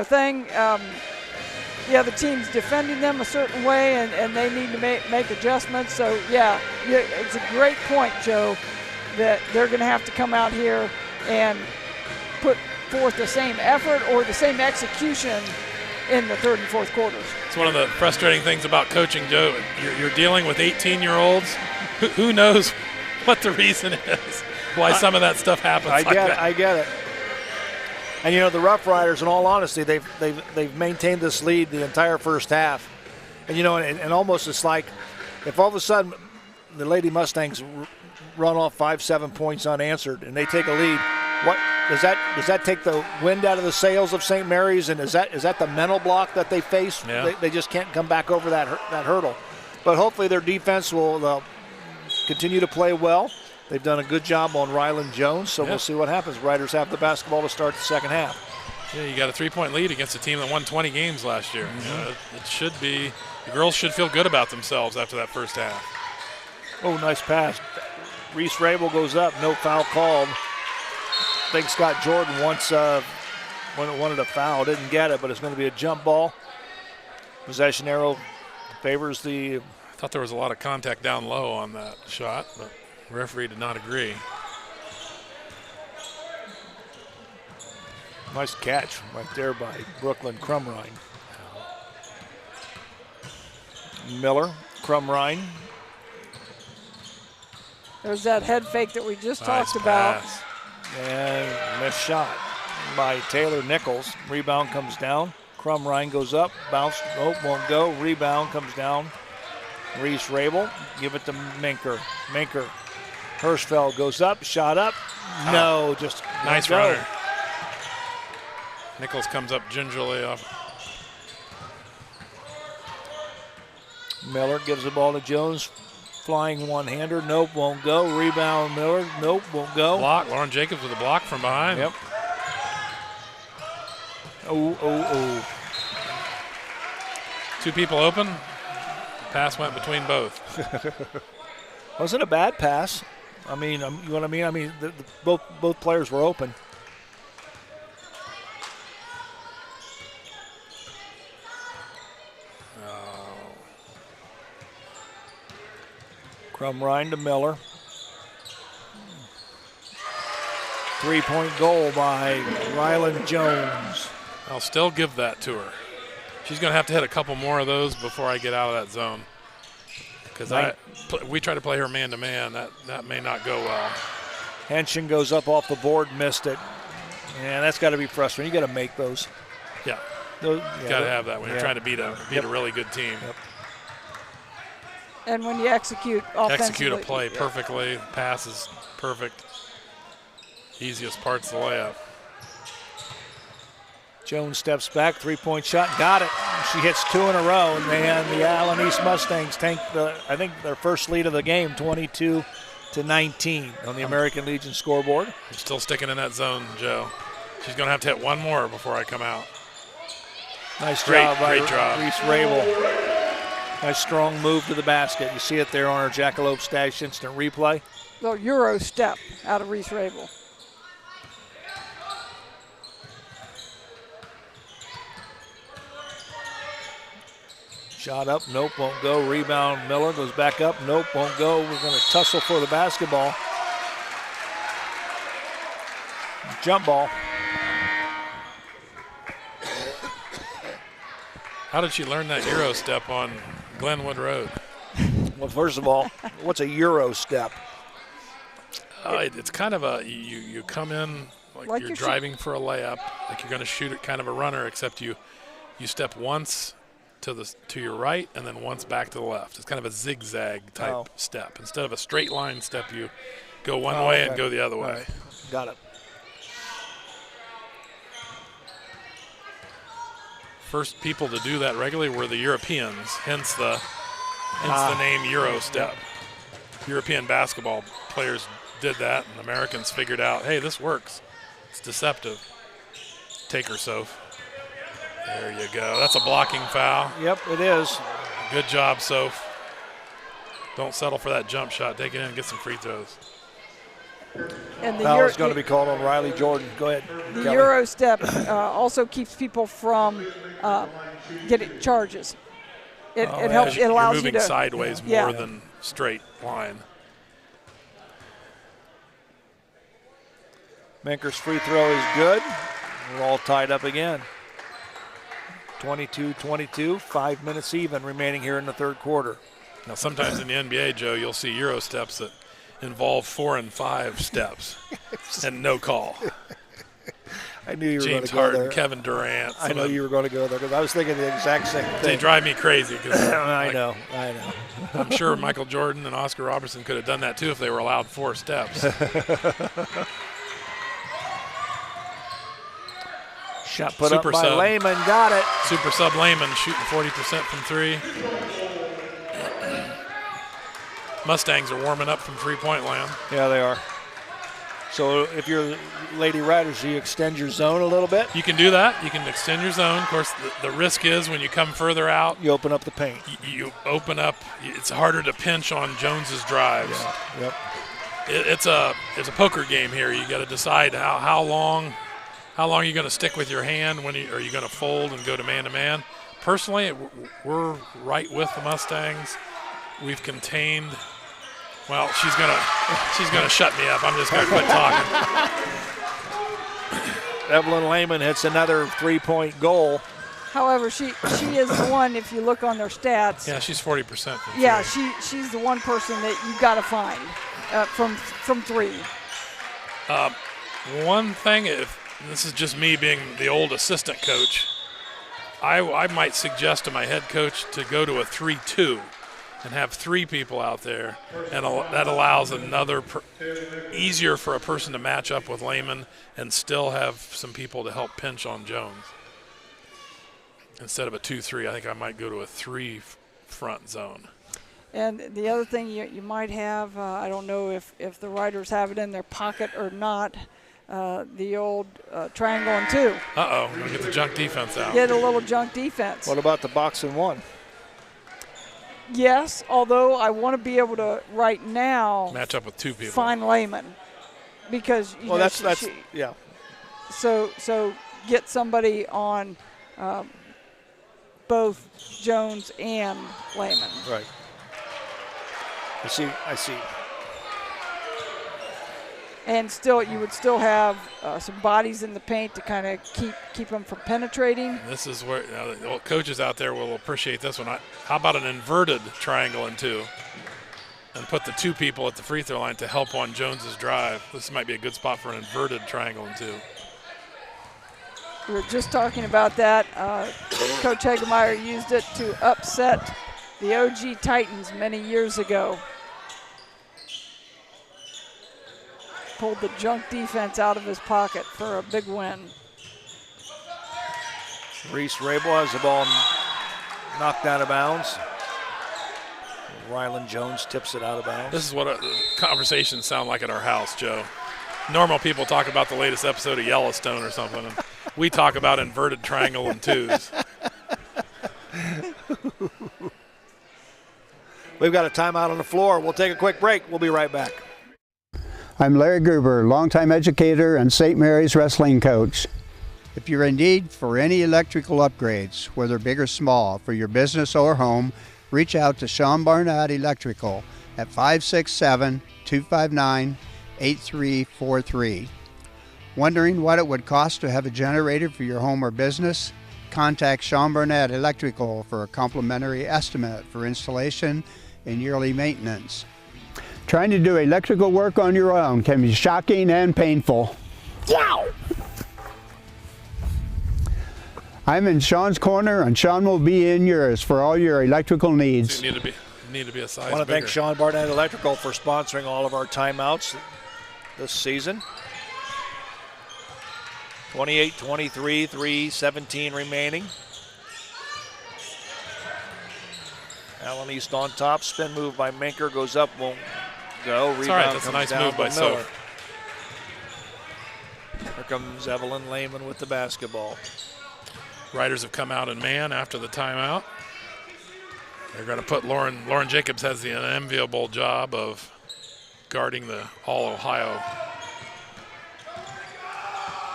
Speaker 8: thing. the team's defending them a certain way, and they need to make adjustments. So, it's a great point, Joe, that they're going to have to come out here and put forth the same effort or the same execution in the third and fourth quarters.
Speaker 7: It's one of the frustrating things about coaching, Joe. You're dealing with 18-year-olds. Who knows what the reason is why some of that stuff happens.
Speaker 3: I get it. And the Rough Riders, in all honesty, they've maintained this lead the entire first half. And and almost it's like if all of a sudden the Lady Mustangs run off 5-7 points unanswered and they take a lead, what does that take the wind out of the sails of St. Mary's? And is that the mental block that they face?
Speaker 7: Yeah.
Speaker 3: They just can't come back over that hurdle. But hopefully their defense will continue to play well. They've done a good job on Ryland Jones, so we'll see what happens. Riders have the basketball to start the second half.
Speaker 7: Yeah, you got a 3-point lead against a team that won 20 games last year. It should be, the girls should feel good about themselves after that first half.
Speaker 3: Oh, nice pass. Reese Rabel goes up, no foul called. I think Scott Jordan wanted a foul, didn't get it, but it's going to be a jump ball. Possession arrow favors the...
Speaker 7: I thought there was a lot of contact down low on that shot, but the referee did not agree.
Speaker 3: Nice catch right there by Brooklyn Crumrine. Miller, Crumrine.
Speaker 8: There's that head fake that we just talked about.
Speaker 3: And missed shot by Taylor Nichols. Rebound comes down. Crumrine goes up. Bounce. Nope, won't go. Rebound comes down. Reese Rabel. Give it to Minker. Hirschfeld goes up. Shot up. No, just
Speaker 7: nice runner. Nichols comes up gingerly off.
Speaker 3: Miller gives the ball to Jones. Flying one-hander. Nope, won't go. Rebound Miller. Nope, won't go.
Speaker 7: Block. Lauren Jacobs with a block from behind.
Speaker 3: Yep. Oh.
Speaker 7: Two people open. Pass went between both.
Speaker 3: Wasn't a bad pass. I mean, you know what I mean? I mean, both players were open. Crumrine to Miller. 3-point goal by Ryland Jones.
Speaker 7: I'll still give that to her. She's going to have to hit a couple more of those before I get out of that zone. Because we try to play her man-to-man. That may not go well.
Speaker 3: Henshin goes up off the board, missed it. And that's got to be frustrating. You got to make those.
Speaker 7: Yeah. Got to have that when you're trying to beat a really good team.
Speaker 3: Yep.
Speaker 8: And when you execute offensively.
Speaker 7: Execute a play perfectly. Pass is perfect. Easiest part's the layup.
Speaker 3: Jones steps back, 3-point shot, got it. She hits 2 in a row, and the Allen East Mustangs take their first lead of the game, 22-19 on the American Legion scoreboard.
Speaker 7: I'm still sticking in that zone, Joe. She's going to have to hit one more before I come out.
Speaker 3: Nice job by
Speaker 7: job.
Speaker 3: Reese Rabel. Nice strong move to the basket. You see it there on our Jackalope Stash instant replay.
Speaker 8: Little Euro step out of Reese Rabel.
Speaker 3: Shot up, nope, won't go. Rebound, Miller goes back up, nope, won't go. We're going to tussle for the basketball. Jump ball.
Speaker 7: How did she learn that Euro step on Glenwood Road?
Speaker 3: Well, first of all, what's a Euro step?
Speaker 7: It's kind of a, you come in like you're driving for a layup, like you're going to shoot it kind of a runner, except you step once to your right and then once back to the left. It's kind of a zigzag type step. Instead of a straight line step, you go one way and go the other way.
Speaker 3: Right. Got it.
Speaker 7: First people to do that regularly were the Europeans, hence the name Euro step. European basketball players did that, and Americans figured out, hey, this works. It's deceptive. Take her, Soph. There you go. That's a blocking foul.
Speaker 3: Yep, it is.
Speaker 7: Good job, Soph. Don't settle for that jump shot. Take it in and get some free throws.
Speaker 8: And the
Speaker 3: foul is going to be called on Riley Jordan. Go ahead.
Speaker 8: The
Speaker 3: Kelly.
Speaker 8: Euro step also keeps people from getting charges. It helps. It allows
Speaker 7: you're moving
Speaker 8: you to
Speaker 7: sideways more than straight line.
Speaker 3: Menker's free throw is good. We're all tied up again. 22-22, 5 minutes even remaining here in the third quarter.
Speaker 7: Now, sometimes in the NBA, Joe, you'll see Euro steps that involve 4 and 5 steps and no call.
Speaker 3: I knew you were going
Speaker 7: James
Speaker 3: to go
Speaker 7: Harden,
Speaker 3: there.
Speaker 7: Kevin Durant.
Speaker 3: I know you were going to go there because I was thinking the exact same thing.
Speaker 7: They drive me crazy.
Speaker 3: I know.
Speaker 7: I'm sure Michael Jordan and Oscar Robertson could have done that too if they were allowed 4 steps.
Speaker 3: Shot put up by Lehman, got it.
Speaker 7: Super sub Lehman shooting 40% from 3. Mustangs are warming up from three-point land.
Speaker 3: Yeah, they are. So if you're Lady Riders, do you extend your zone a little bit?
Speaker 7: You can do that. You can extend your zone. Of course, the risk is when you come further out.
Speaker 3: You open up the paint.
Speaker 7: You open up. It's harder to pinch on Jones's drives.
Speaker 3: Yeah. Yep.
Speaker 7: It's a poker game here. You got to decide how long are you going to stick with your hand? Are you going to fold and go to man-to-man? Personally, we're right with the Mustangs. We've contained. Well, she's gonna shut me up. I'm just gonna quit talking.
Speaker 3: Evelyn Lehman hits another 3-point goal.
Speaker 8: However, she is the one. If you look on their stats.
Speaker 7: Yeah, she's 40%.
Speaker 8: Yeah, she's the one person that you got to find from 3.
Speaker 7: One thing, if this is just me being the old assistant coach, I might suggest to my head coach to go to a 3-2 and have 3 people out there, and that allows easier for a person to match up with Lehman and still have some people to help pinch on Jones. Instead of a 2-3, I think I might go to a 3 front zone.
Speaker 8: And the other thing you might have, I don't know if the Riders have it in their pocket or not, the old triangle and 2.
Speaker 7: Uh-oh, we're going to get the junk defense out.
Speaker 8: Get a little junk defense.
Speaker 3: What about the box and 1?
Speaker 8: Yes, although I want to be able to right now
Speaker 7: match up with 2 people.
Speaker 8: Find Lehman because
Speaker 3: that's yeah.
Speaker 8: So get somebody on both Jones and Lehman.
Speaker 3: Right. I see.
Speaker 8: And you would still have some bodies in the paint to kind of keep them from penetrating.
Speaker 7: This is where the coaches out there will appreciate this one. How about an inverted triangle and 2? And put the 2 people at the free throw line to help on Jones's drive. This might be a good spot for an inverted triangle and 2.
Speaker 8: We were just talking about that. Coach Hagemeyer used it to upset the OG Titans many years ago. Pulled the junk defense out of his pocket for a big win.
Speaker 3: Reese Rabel has the ball knocked out of bounds. Rylan Jones tips it out of bounds.
Speaker 7: This is what conversations sound like at our house, Joe. Normal people talk about the latest episode of Yellowstone or something. And we talk about inverted triangle and 2s.
Speaker 3: We've got a timeout on the floor. We'll take a quick break. We'll be right back.
Speaker 6: I'm Larry Gruber, longtime educator and St. Mary's wrestling coach. If you're in need for any electrical upgrades, whether big or small, for your business or home, reach out to Sean Barnett Electrical at 567-259-8343. Wondering what it would cost to have a generator for your home or business? Contact Sean Barnett Electrical for a complimentary estimate for installation and yearly maintenance. Trying to do electrical work on your own can be shocking and painful. Wow! I'm in Sean's corner, and Sean will be in yours for all your electrical needs.
Speaker 7: So you need to be a size
Speaker 3: I want to
Speaker 7: bigger.
Speaker 3: thank Sean Barnett Electrical for sponsoring all of our timeouts this season. 28-23, 3:17 remaining. Allen East on top. Spin move by Menker goes up, won't go. Rebound.
Speaker 7: That's all right. That's a
Speaker 3: comes
Speaker 7: nice
Speaker 3: down
Speaker 7: move by
Speaker 3: to Miller.
Speaker 7: Soph.
Speaker 3: Here comes Evelyn Lehman with the basketball.
Speaker 7: Riders have come out in man after the timeout. They're going to put Lauren Jacobs has the unenviable job of guarding the All-Ohio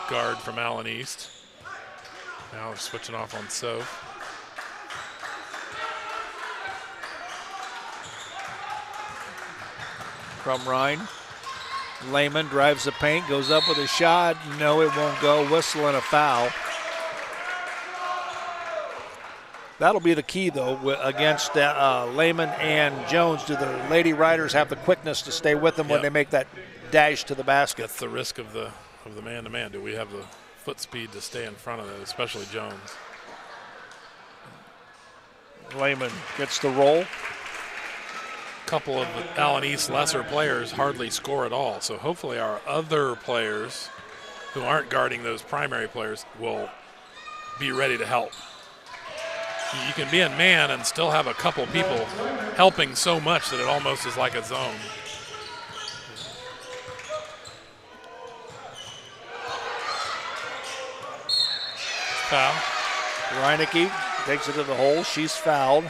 Speaker 7: guard from Allen East. Now they're switching off on Soph.
Speaker 3: Crumrine. Lehman drives the paint, goes up with a shot. No, it won't go. Whistle and a foul. That'll be the key, though, against Lehman and Jones. Do the Lady Riders have the quickness to stay with them when they make that dash to the basket?
Speaker 7: That's the risk of the man-to-man. Do we have the foot speed to stay in front of it, especially Jones?
Speaker 3: Lehman gets the roll.
Speaker 7: A couple of Allen East lesser players hardly score at all, so hopefully our other players who aren't guarding those primary players will be ready to help. You can be in man and still have a couple people helping so much that it almost is like a zone. Foul.
Speaker 3: Reinecke takes it to the hole. She's fouled.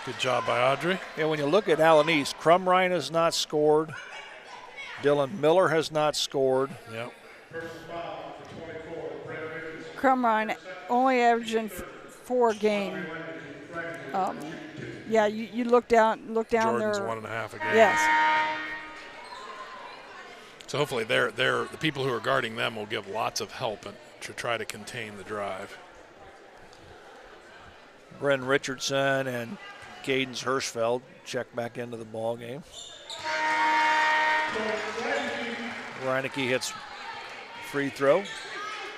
Speaker 7: Good job by Audrey.
Speaker 3: Yeah, when you look at Allen East, Crumrine has not scored. Dylan Miller has not scored.
Speaker 7: Yep.
Speaker 8: Crumrine only averaging 4 game. Yeah, you look down
Speaker 7: Jordan's
Speaker 8: there.
Speaker 7: 1.5 a game.
Speaker 8: Yes.
Speaker 7: So hopefully the people who are guarding them will give lots of help and to try to contain the drive.
Speaker 3: Bren Richardson and Cadence Hirschfeld check back into the ball game. Reinecke hits free throw.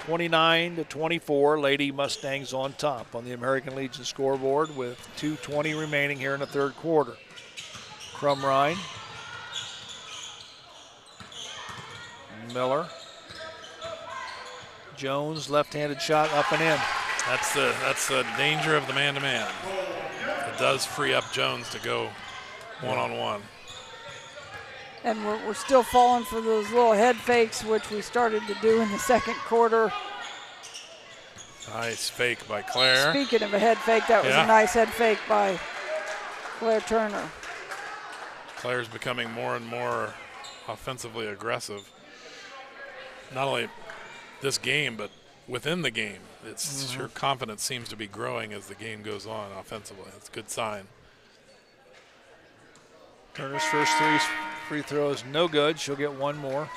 Speaker 3: 29-24, Lady Mustangs on top on the American Legion scoreboard with 2:20 remaining here in the third quarter. Crumrine. Miller. Jones, left-handed shot up and in.
Speaker 7: That's the danger of the man-to-man. It does free up Jones to go one-on-one.
Speaker 8: And we're still falling for those little head fakes, which we started to do in the second quarter.
Speaker 7: Nice fake by Claire.
Speaker 8: Speaking of a head fake, that was a nice head fake by Claire Turner.
Speaker 7: Claire's becoming more and more offensively aggressive. Not only this game, but within the game. Her confidence seems to be growing as the game goes on offensively. It's a good sign.
Speaker 3: Turner's first 3 free throws, no good. She'll get one more.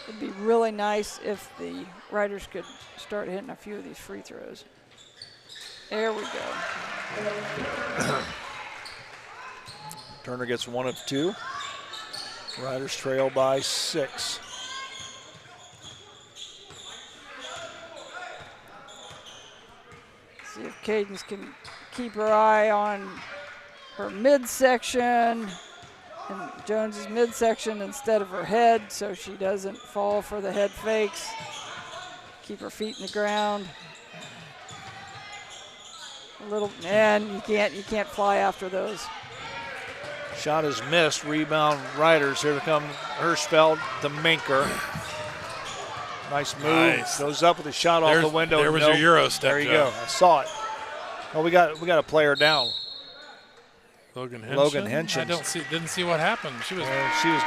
Speaker 8: It'd be really nice if the Riders could start hitting a few of these free throws. There we go.
Speaker 3: Turner gets 1 of 2. Riders trail by 6.
Speaker 8: See if Cadence can keep her eye on her midsection and Jones's midsection instead of her head, so she doesn't fall for the head fakes. Keep her feet in the ground. And you can't fly after those.
Speaker 3: Shot is missed. Rebound Riders. Here come Hirschfeld to Minker. Nice move. Nice. Goes up with a shot off the window.
Speaker 7: There was your Euro step.
Speaker 3: There you go. I saw it. Oh, we got a player down.
Speaker 7: Logan Henshin.
Speaker 3: Logan Henshin.
Speaker 7: Didn't see what happened. She was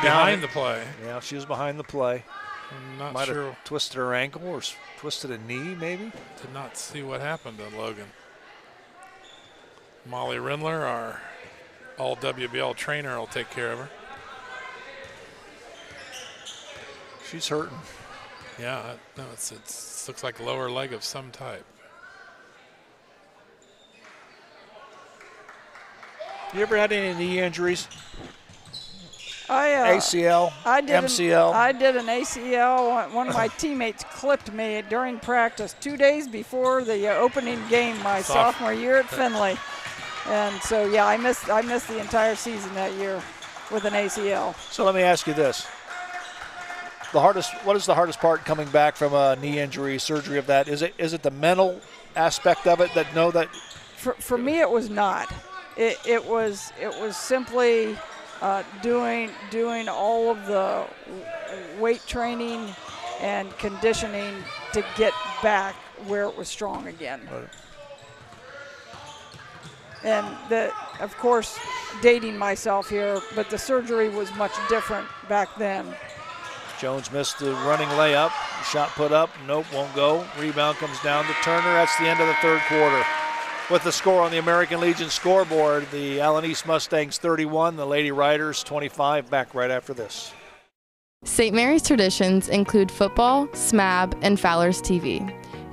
Speaker 3: behind
Speaker 7: the play.
Speaker 3: Yeah, she was behind the play.
Speaker 7: I'm not
Speaker 3: Might
Speaker 7: sure.
Speaker 3: have twisted her ankle or twisted a knee, maybe.
Speaker 7: Did not see what happened to Logan. Molly Rindler, our all WBL trainer, will take care of her.
Speaker 3: She's hurting.
Speaker 7: Yeah, no, it looks like lower leg of some type.
Speaker 3: You ever had any knee injuries?
Speaker 8: ACL,
Speaker 3: MCL?
Speaker 8: I did an ACL. One of my teammates clipped me during practice 2 days before the opening game my sophomore year at Findlay. And so, yeah, I missed the entire season that year with an ACL.
Speaker 3: So let me ask you this. What is the hardest part coming back from a knee injury, surgery of that? Is it the mental aspect of it that
Speaker 8: For me, it was not. It was simply doing all of the weight training and conditioning to get back where it was strong again. And of course, dating myself here, but the surgery was much different back then.
Speaker 3: Jones missed the running layup. Shot put up. Nope, won't go. Rebound comes down to Turner. That's the end of the third quarter. With the score on the American Legion scoreboard, the Allen East Mustangs 31, the Lady Riders 25. Back right after this.
Speaker 9: St. Mary's traditions include football, SMAB, and Fowler's TV.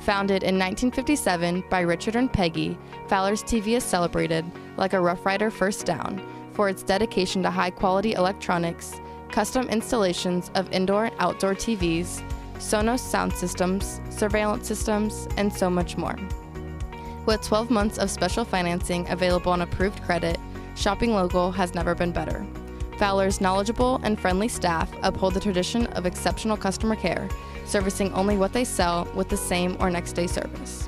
Speaker 9: Founded in 1957 by Richard and Peggy, Fowler's TV is celebrated, like a Rough Rider first down, for its dedication to high-quality electronics, custom installations of indoor and outdoor TVs, Sonos sound systems, surveillance systems, and so much more. With 12 months of special financing available on approved credit, shopping local has never been better. Fowler's knowledgeable and friendly staff uphold the tradition of exceptional customer care, servicing only what they sell with the same or next day service.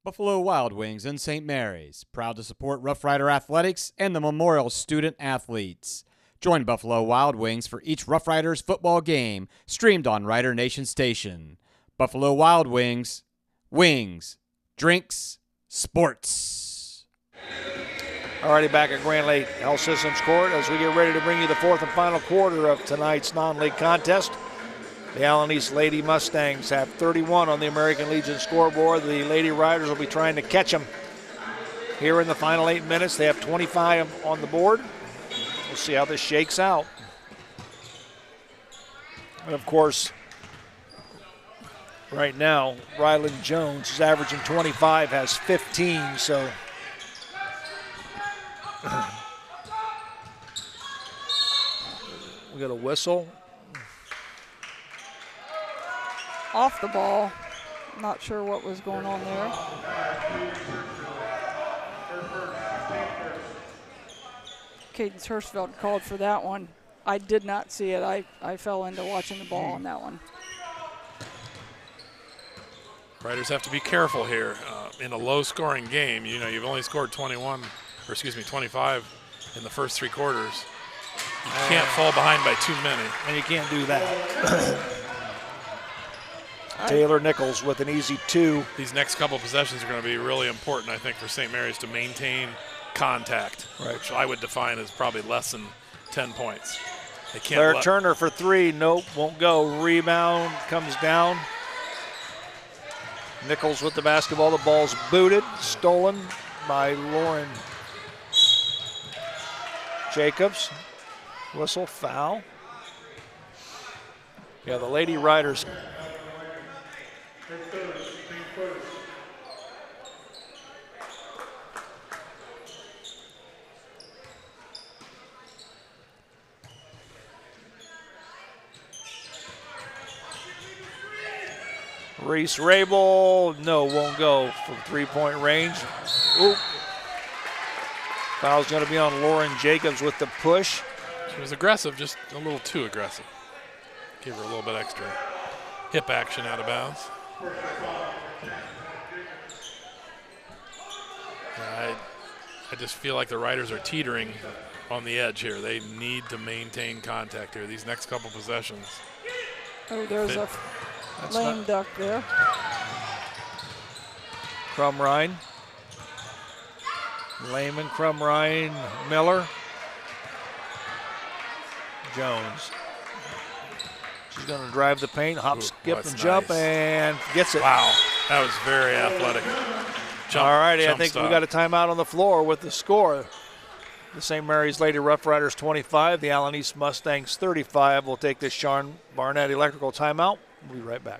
Speaker 16: Buffalo Wild Wings in St. Mary's, proud to support Rough Rider Athletics and the Memorial Student Athletes. Join Buffalo Wild Wings for each Rough Riders football game, streamed on Rider Nation Station. Buffalo Wild Wings, wings, drinks, sports.
Speaker 3: Alrighty, back at Grand Lake Health Systems Court as we get ready to bring you the fourth and final quarter of tonight's non-league contest. The Allen East Lady Mustangs have 31 on the American Legion scoreboard. The Lady Riders will be trying to catch them here in the final 8 minutes. They have 25 on the board. We'll see how this shakes out. And of course, right now, Ryland Jones is averaging 25, has 15, so we got a whistle.
Speaker 8: Off the ball. Not sure what was going on there. Cadence Hirschfeld called for that one. I did not see it. I fell into watching the ball on that one.
Speaker 7: Riders have to be careful here. In a low-scoring game, you know, you've only scored 25 in the first 3 quarters. You can't fall behind by too many.
Speaker 3: And you can't do that. Taylor Nichols with an easy 2.
Speaker 7: These next couple possessions are going to be really important, I think, for St. Mary's to maintain contact,
Speaker 3: right,
Speaker 7: which I would define as probably less than 10 points. They can't
Speaker 3: Claire Turner for 3. Nope, won't go. Rebound comes down. Nichols with the basketball. The ball's booted, stolen by Lauren Jacobs. Whistle, foul. Yeah, the Lady Riders. Reese Rabel, no, won't go from 3-point range. Oop. Foul's going to be on Lauren Jacobs with the push.
Speaker 7: She was aggressive, just a little too aggressive. Give her a little bit extra hip action out of bounds. I just feel like the Riders are teetering on the edge here. They need to maintain contact here. These next couple possessions.
Speaker 8: Oh, there's a lame duck there.
Speaker 3: Crumrine. Lehman, Crumrine, Miller. Jones. She's going to drive the paint, hop, skip, and jump, and gets it.
Speaker 7: Wow, that was very athletic.
Speaker 3: All righty, I think we got a timeout on the floor with the score. The St. Mary's Lady Rough Riders 25, the Allen East Mustangs 35. We'll take this Sean Barnett electrical timeout. We'll be right back.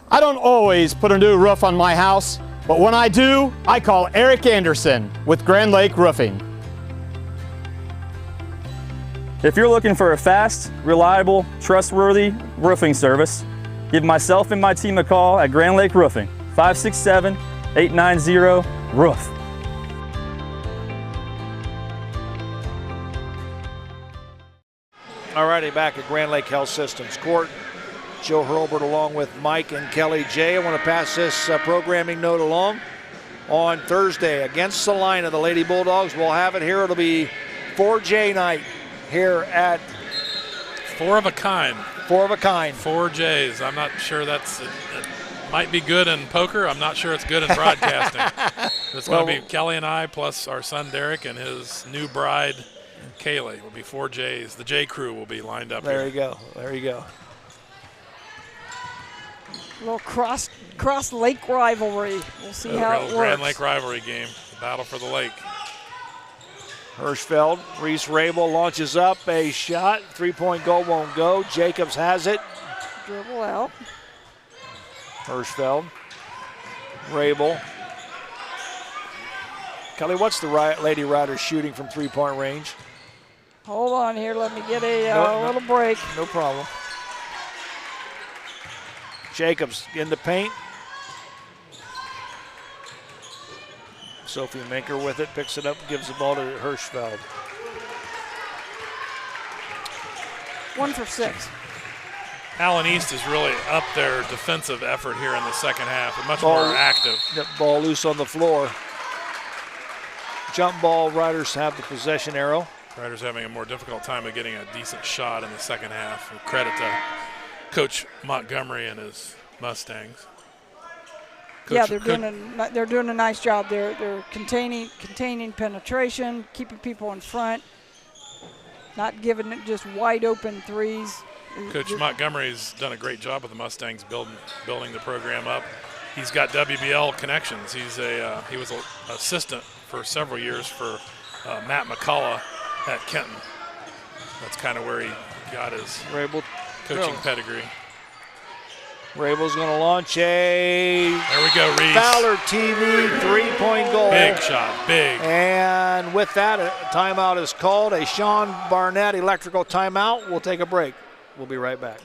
Speaker 10: I don't always put a new roof on my house, but when I do, I call Eric Anderson with Grand Lake Roofing.
Speaker 11: If you're looking for a fast, reliable, trustworthy roofing service, give myself and my team a call at Grand Lake Roofing, 567-890-ROOF.
Speaker 3: All righty, back at Grand Lake Health Systems Court. Joe Hurlbert along with Mike and Kelly J. I want to pass this programming note along. On Thursday against Salina, the Lady Bulldogs will have it here. It'll be 4J night here at
Speaker 7: 4 of a kind.
Speaker 3: 4 of a kind.
Speaker 7: 4 J's. I'm not sure that's might be good in poker. I'm not sure it's good in broadcasting. It's going to be Kelly and I plus our son Derek and his new bride Kaylee. Will be 4 J's. The J crew will be lined up
Speaker 3: There
Speaker 7: here.
Speaker 3: you go. There you go.
Speaker 8: A little cross lake rivalry. We'll see how it works.
Speaker 7: Grand Lake rivalry game. The battle for the lake.
Speaker 3: Hirschfeld, Reese Rabel launches up a shot. 3-point goal won't go. Jacobs has it.
Speaker 8: Dribble out.
Speaker 3: Hirschfeld, Rabel. Kelly, what's the Lady Riders shooting from 3-point range?
Speaker 8: Hold on here. Let me get a little break.
Speaker 3: No problem. Jacobs in the paint. Sophie Minker with it, picks it up, gives the ball to Hirschfeld.
Speaker 8: 1 for 6.
Speaker 7: Allen East is really up their defensive effort here in the second half. Much more active.
Speaker 3: That ball loose on the floor. Jump ball, Riders have the possession arrow.
Speaker 7: Riders having a more difficult time of getting a decent shot in the second half. And credit to Coach Montgomery and his Mustangs.
Speaker 8: Coach, they're doing a nice job. They're containing penetration, keeping people in front, not giving it just wide open threes.
Speaker 7: Coach Montgomery's done a great job with the Mustangs building the program up. He's got WBL connections. He was an assistant for several years for Matt McCullough at Kenton. That's kind of where he got his coaching pedigree.
Speaker 3: Rabel's going to launch a
Speaker 7: there we go, Reese.
Speaker 3: Fowler TV 3-point goal.
Speaker 7: Big shot, big.
Speaker 3: And with that, a timeout is called. A Sean Barnett electrical timeout. We'll take a break. We'll be right back.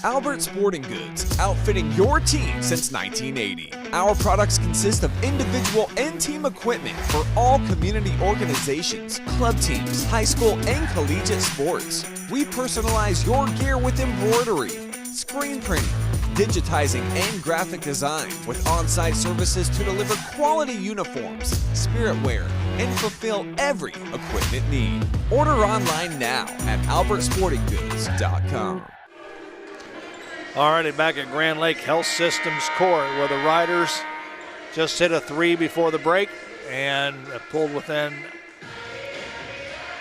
Speaker 12: Albert Sporting Goods, outfitting your team since 1980. Our products consist of individual and team equipment for all community organizations, club teams, high school and collegiate sports. We personalize your gear with embroidery, screen printing, digitizing, and graphic design with on-site services to deliver quality uniforms, spirit wear, and fulfill every equipment need. Order online now at albertsportinggoods.com.
Speaker 3: All righty, back at Grand Lake Health Systems Court where the Riders just hit a 3 before the break and pulled within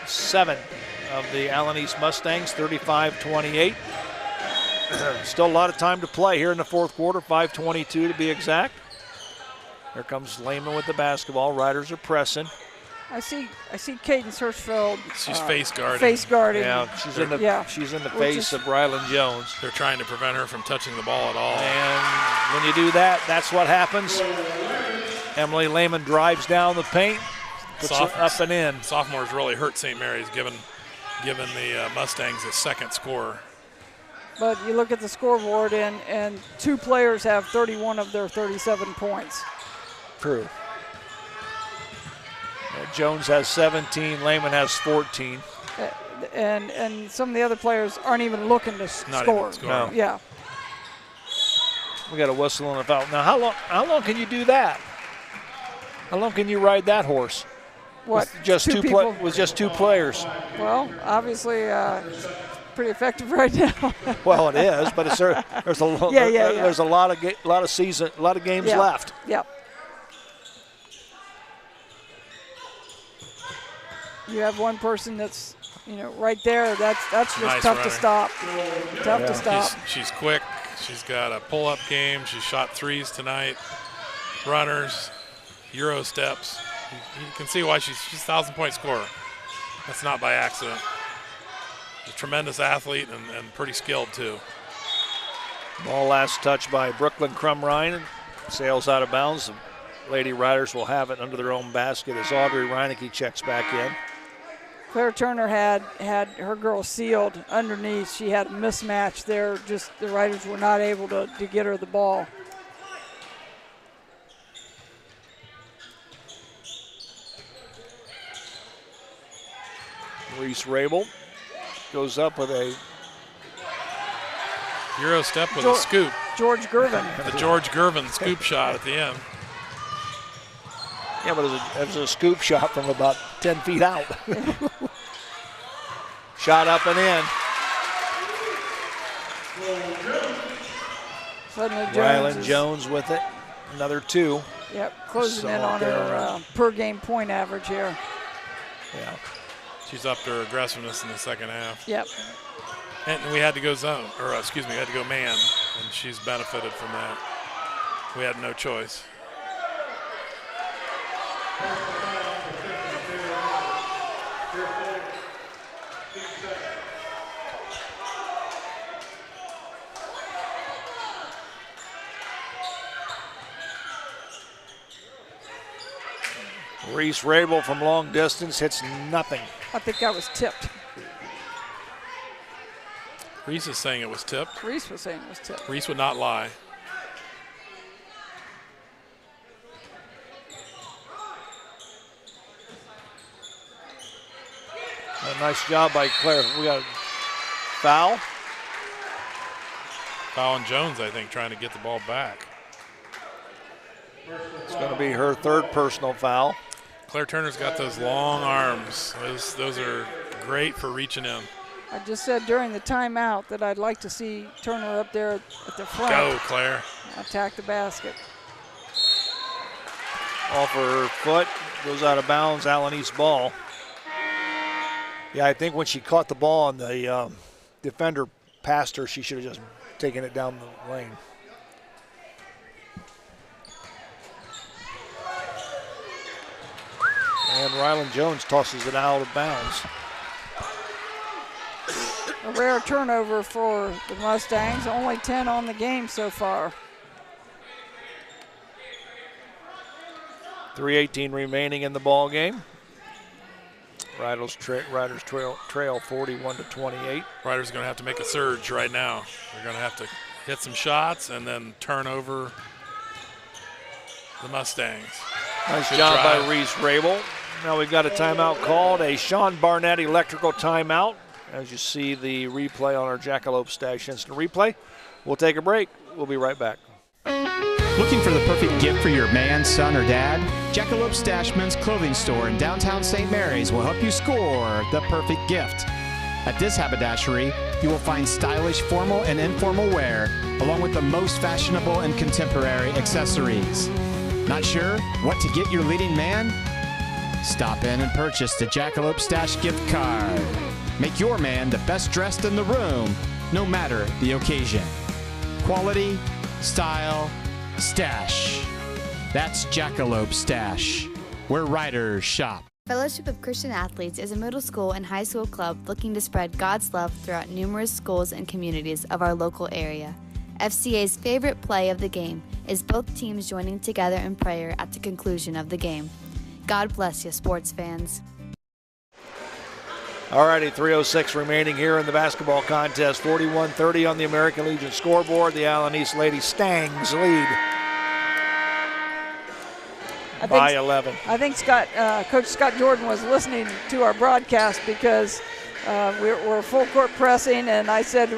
Speaker 3: 7 of the Allen East Mustangs, 35-28. Still a lot of time to play here in the fourth quarter, 5:22 to be exact. Here comes Lehman with the basketball. Riders are pressing.
Speaker 8: I see Cadence Hirschfeld.
Speaker 7: She's face guarding.
Speaker 8: Face guarding.
Speaker 3: Yeah, she's in the face of Rylan Jones.
Speaker 7: They're trying to prevent her from touching the ball at all.
Speaker 3: And when you do that, that's what happens. Emily Lehman drives down the paint, puts it up and in.
Speaker 7: Sophomores really hurt St. Mary's, given the Mustangs a second scorer.
Speaker 8: But you look at the scoreboard, and 2 players have 31 of their 37 points.
Speaker 3: True. Jones has 17, Lehman has 14.
Speaker 8: And some of the other players aren't even looking to score.
Speaker 3: No.
Speaker 8: Yeah.
Speaker 3: We got a whistle on the foul. Now, how long can you do that? How long can you ride that horse?
Speaker 8: What?
Speaker 3: With just two players.
Speaker 8: Well, obviously, it's pretty effective right now.
Speaker 3: Well, it is, but there's a lot of games left.
Speaker 8: Yep. You have one person that's, right there. That's just
Speaker 7: nice
Speaker 8: tough
Speaker 7: runner.
Speaker 8: to stop. Tough to stop.
Speaker 7: She's quick. She's got a pull-up game. She shot threes tonight. Runners, Euro steps. You can see why she's a 1,000-point scorer. That's not by accident. She's a tremendous athlete and pretty skilled too.
Speaker 3: Ball last touch by Brooklyn Crumrine. Sails out of bounds. The Lady Riders will have it under their own basket as Audrey Reinecke checks back in.
Speaker 8: Claire Turner had her girl sealed underneath. She had a mismatch there. Just the Riders were not able to get her the ball.
Speaker 3: Reese Rabel goes up with a
Speaker 7: Euro step with a scoop.
Speaker 8: George Gervin.
Speaker 7: The George Gervin scoop shot at the end.
Speaker 3: Yeah, but it was a scoop shot from about 10 feet out. Shot up and in.
Speaker 8: Fredna
Speaker 3: Rylan Jones with it. Another 2.
Speaker 8: Yep, closing
Speaker 3: So
Speaker 8: in on her per game point average here.
Speaker 7: Yeah. She's upped her aggressiveness in the second half.
Speaker 8: Yep.
Speaker 7: And we had to go zone, or we had to go man, and she's benefited from that. We had no choice.
Speaker 3: Reese Rabel from long distance hits nothing.
Speaker 8: I think that was tipped.
Speaker 7: Reese is saying it was tipped.
Speaker 8: Reese was saying it was tipped.
Speaker 7: Reese would not lie.
Speaker 3: A nice job by Claire. We got a foul.
Speaker 7: Foul on Jones, I think, trying to get the ball back.
Speaker 3: It's going to be her 3rd personal foul.
Speaker 7: Claire Turner's got those long arms. Those are great for reaching in.
Speaker 8: I just said during the timeout that I'd like to see Turner up there at the front.
Speaker 7: Go, Claire.
Speaker 8: Attack the basket.
Speaker 3: Off her foot, goes out of bounds, Allen East ball. Yeah, I think when she caught the ball and the defender passed her, she should have just taken it down the lane. And Rylan Jones tosses it out of bounds.
Speaker 8: A rare turnover for the Mustangs, only 10 on the game so far.
Speaker 3: 3:18 remaining in the ball game. Riders trail 41-28.
Speaker 7: Riders are going to have to make a surge right now. They're going to have to hit some shots and then turn over the Mustangs.
Speaker 3: Nice
Speaker 7: Good
Speaker 3: job
Speaker 7: drive.
Speaker 3: by Reese Rabel. Now we've got a timeout called, a Sean Barnett electrical timeout. As you see the replay on our Jackalope Stash Instant Replay. We'll take a break. We'll be right back.
Speaker 10: Looking for the perfect gift for your man, son, or dad? Jackalope Stash Men's Clothing Store in downtown St. Mary's will help you score the perfect gift. At this haberdashery, you will find stylish formal and informal wear, along with the most fashionable and contemporary accessories. Not sure what to get your leading man? Stop in and purchase the Jackalope Stash gift card. Make your man the best dressed in the room, no matter the occasion. Quality, style, stash. That's Jackalope Stash, where riders shop.
Speaker 13: Fellowship of Christian Athletes is a middle school and high school club looking to spread God's love throughout numerous schools and communities of our local area. FCA's favorite play of the game is both teams joining together in prayer at the conclusion of the game. God bless you, sports fans.
Speaker 3: All righty, 3:06 remaining here in the basketball contest. 41-30 on the American Legion scoreboard. The Allen East Lady Stangs lead by 11.
Speaker 8: I think Coach Scott Jordan was listening to our broadcast because we're full court pressing, and I said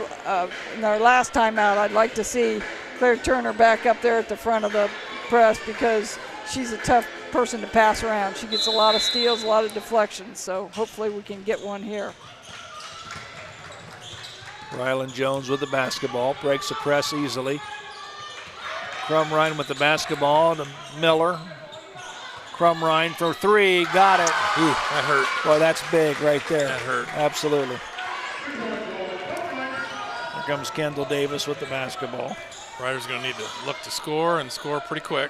Speaker 8: in our last timeout I'd like to see Claire Turner back up there at the front of the press because she's a tough person to pass around. She gets a lot of steals, a lot of deflections, so hopefully we can get one here.
Speaker 3: Rylan Jones with the basketball, breaks the press easily. Crumrine with the basketball to Miller. Crumrine for 3, got it.
Speaker 7: Ooh, that hurt.
Speaker 3: Boy, that's big right there.
Speaker 7: That hurt.
Speaker 3: Absolutely. Here comes Kendall Davis with the basketball.
Speaker 7: Riders going to need to look to score and score pretty quick.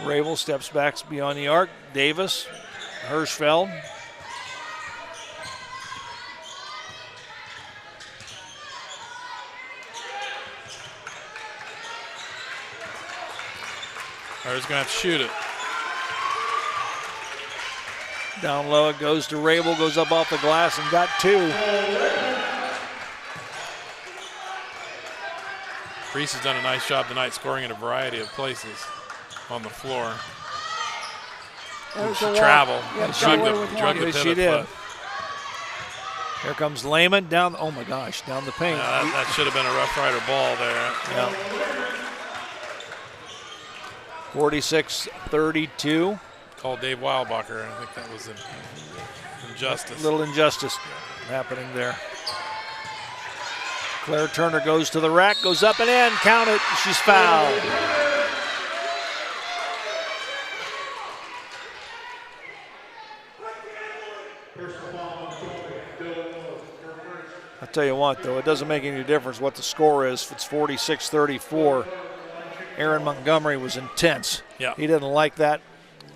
Speaker 3: Rabel steps back beyond the arc. Davis, Hirschfeld.
Speaker 7: Riders going to have to shoot it.
Speaker 3: Down low it goes to Rabel, goes up off the glass and got 2.
Speaker 7: Reese has done a nice job tonight scoring in a variety of places on the floor. She traveled.
Speaker 8: Yep,
Speaker 7: drug the
Speaker 3: She
Speaker 7: pivot
Speaker 3: did.
Speaker 7: foot.
Speaker 3: Here comes Lehman down. Oh my gosh, down the paint.
Speaker 7: Yeah, that should have been a Rough Rider ball there.
Speaker 3: Yeah. 46-32.
Speaker 7: Called Dave Weilbacher. I think that was an injustice.
Speaker 3: A little injustice happening there. Claire Turner goes to the rack, goes up and in, count it, she's fouled. I'll tell you what, though, it doesn't make any difference what the score is. If it's 46-34, Aaron Montgomery was intense.
Speaker 7: Yeah.
Speaker 3: He didn't like that.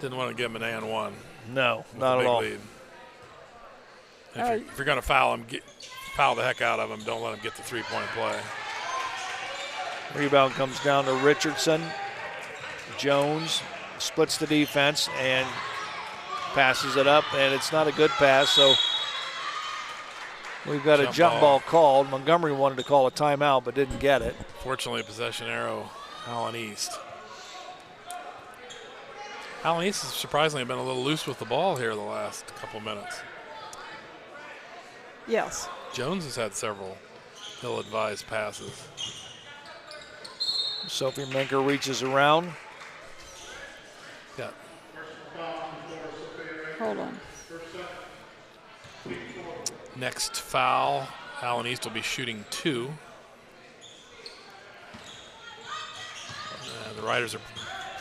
Speaker 7: Didn't want to give him an and one.
Speaker 3: No, not at all.
Speaker 7: Lead. If you're going to foul him, foul the heck out of him. Don't let him get the three-point play.
Speaker 3: Rebound comes down to Richardson. Jones splits the defense and passes it up, and it's not a good pass, so we've got a jump ball called. Montgomery wanted to call a timeout but didn't get it.
Speaker 7: Fortunately, possession arrow, Allen East. Allen East has surprisingly been a little loose with the ball here the last couple minutes.
Speaker 8: Yes.
Speaker 7: Jones has had several ill-advised passes.
Speaker 3: Sophie Menker reaches around.
Speaker 7: Yeah.
Speaker 8: Hold on.
Speaker 7: Next foul, Allen East will be shooting 2. The Riders are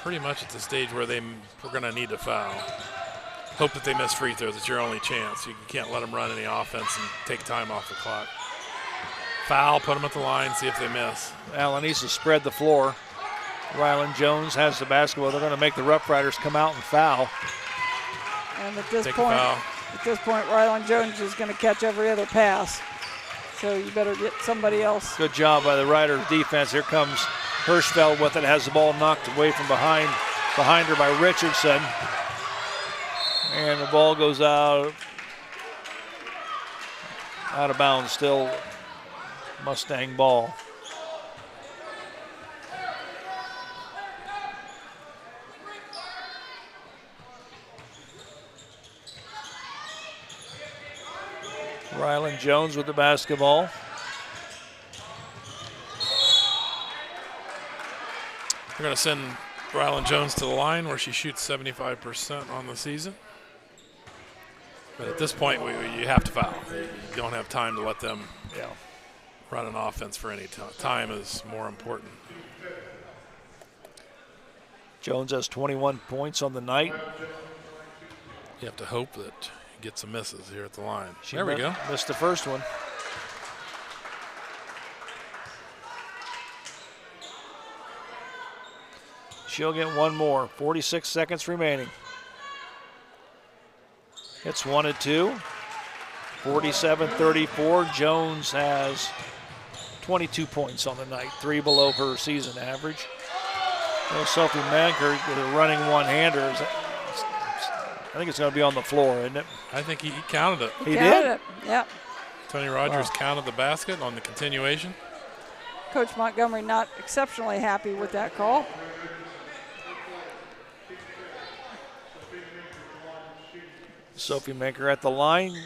Speaker 7: pretty much at the stage where we're going to need to foul. Hope that they miss free throws. It's your only chance. You can't let them run any offense and take time off the clock. Foul, put them at the line, see if they miss.
Speaker 3: Allen East has spread the floor. Rylan Jones has the basketball. They're going to make the Rough Riders come out and foul.
Speaker 8: And at this point, Rylan Jones is going to catch every other pass. So you better get somebody else.
Speaker 3: Good job by the Riders defense. Here comes Hirschfeld with it, has the ball knocked away from behind her by Richardson. And the ball goes out of bounds, still Mustang ball. Rylan Jones with the basketball.
Speaker 7: We're going to send Rylan Jones to the line where she shoots 75% on the season. But at this point, you have to foul. You don't have time to let them run an offense for any time. Time is more important.
Speaker 3: Jones has 21 points on the night.
Speaker 7: You have to hope that you get some misses here at the line.
Speaker 3: There we go. Missed the first one. She'll get one more. 46 seconds remaining. It's 1 and 2. 47-34. Jones has 22 points on the night, 3 below her season average. Sophie Manker with a running one-hander. I think it's going to be on the floor, isn't it?
Speaker 7: I think he counted it.
Speaker 3: He did?
Speaker 8: Yep.
Speaker 7: Tony Rogers counted the basket on the continuation.
Speaker 8: Coach Montgomery not exceptionally happy with that call.
Speaker 3: Sophie Manker at the line,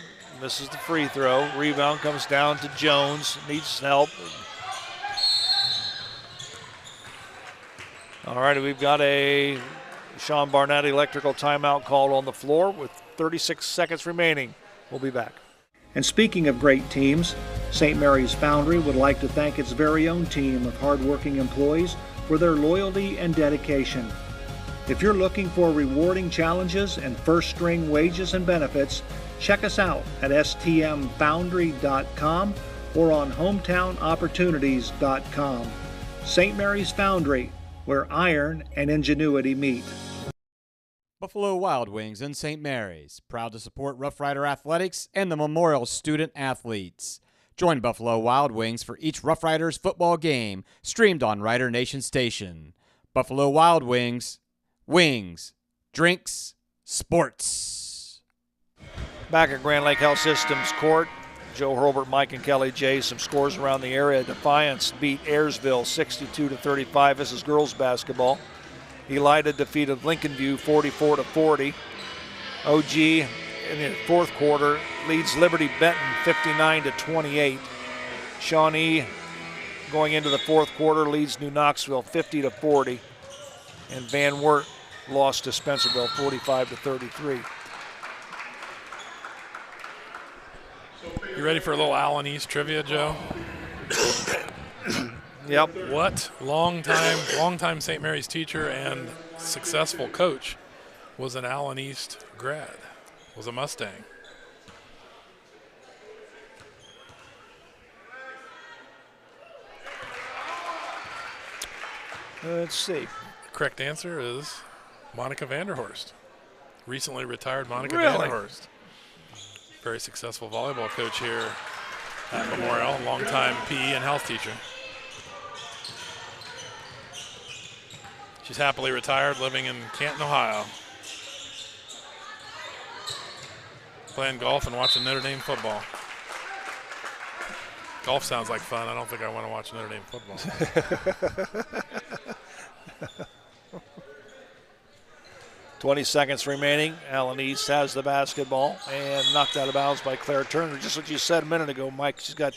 Speaker 3: misses the free throw. Rebound comes down to Jones, needs help. All right, we've got a Sean Barnett electrical timeout called on the floor with 36 seconds remaining. We'll be back. And speaking of great teams, St. Mary's Foundry would like to thank its very own team of hardworking employees for their loyalty and dedication. If you're looking for rewarding challenges and first-string wages and benefits, check us out at stmfoundry.com or on hometownopportunities.com. St. Mary's Foundry, where iron and ingenuity meet.
Speaker 16: Buffalo Wild Wings in St. Mary's, proud to support Rough Rider Athletics and the Memorial Student Athletes. Join Buffalo Wild Wings for each Rough Riders football game, streamed on Rider Nation Station. Buffalo Wild Wings. Wings, drinks, sports.
Speaker 3: Back at Grand Lake Health Systems Court, Joe Hurlbert, Mike and Kelly J. Some scores around the area. Defiance beat Ayersville 62-35. This is girls basketball. Elida defeated Lincoln View 44-40. OG in the fourth quarter leads Liberty Benton 59-28. Shawnee going into the fourth quarter leads New Knoxville 50-40. And Van Wert lost to Spencerville 45-33.
Speaker 7: You ready for a little Allen East trivia, Joe?
Speaker 3: Yep.
Speaker 7: What long-time St. Mary's teacher and successful coach was an Allen East grad, was a Mustang.
Speaker 3: Let's see.
Speaker 7: Correct answer is Monica Vanderhorst. Recently retired Monica
Speaker 3: Really?
Speaker 7: Vanderhorst. Very successful volleyball coach here at Memorial, longtime PE and health teacher. She's happily retired, living in Canton, Ohio. Playing golf and watching Notre Dame football. Golf sounds like fun. I don't think I want to watch Notre Dame football.
Speaker 3: 20 seconds remaining. Allen East has the basketball and knocked out of bounds by Claire Turner. Just what you said a minute ago, Mike. She's got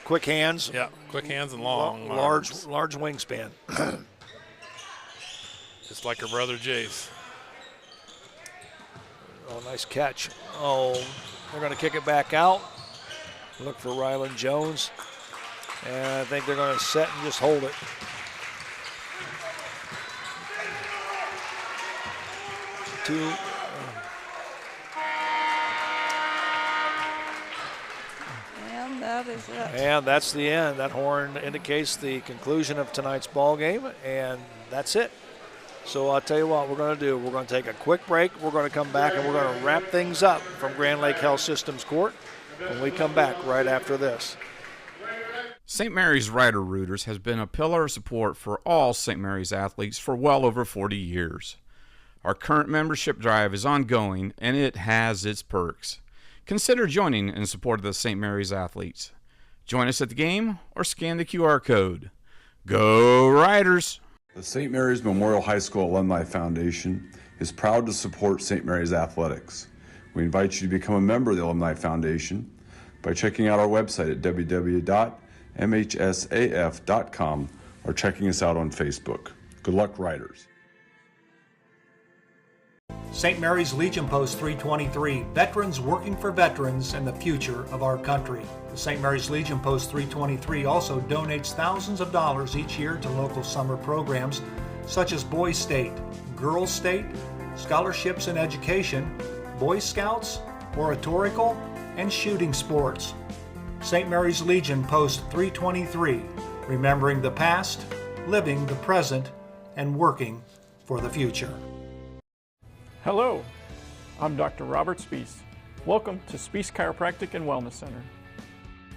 Speaker 3: quick hands.
Speaker 7: Yeah, quick hands and long
Speaker 3: large
Speaker 7: arms.
Speaker 3: wingspan.
Speaker 7: Just like her brother Jace.
Speaker 3: Oh, nice catch. Oh, they're going to kick it back out. Look for Rylan Jones. And I think they're going to set and just hold it.
Speaker 8: And that is it.
Speaker 3: And that's the end. That horn indicates the conclusion of tonight's ball game, and that's it. So I'll tell you what we're going to do. We're going to take a quick break. We're going to come back, and we're going to wrap things up from Grand Lake Health Systems Court when we come back right after this.
Speaker 1: St. Mary's Rider Rooters has been a pillar of support for all St. Mary's athletes for well over 40 years. Our current membership drive is ongoing, and it has its perks. Consider joining in support of the St. Mary's athletes. Join us at the game or scan the QR code. Go Riders!
Speaker 2: The St. Mary's Memorial High School Alumni Foundation is proud to support St. Mary's athletics. We invite you to become a member of the Alumni Foundation by checking out our website at www.mhsaf.com or checking us out on Facebook. Good luck, Riders.
Speaker 17: St. Mary's Legion Post 323, veterans working for veterans and the future of our country. The St. Mary's Legion Post 323 also donates thousands of dollars each year to local summer programs such as Boys State, Girls State, scholarships in education, Boy Scouts, oratorical, and shooting sports. St. Mary's Legion Post 323, remembering the past, living the present, and working for the future.
Speaker 4: Hello, I'm Dr. Robert Spees. Welcome to Spees Chiropractic and Wellness Center.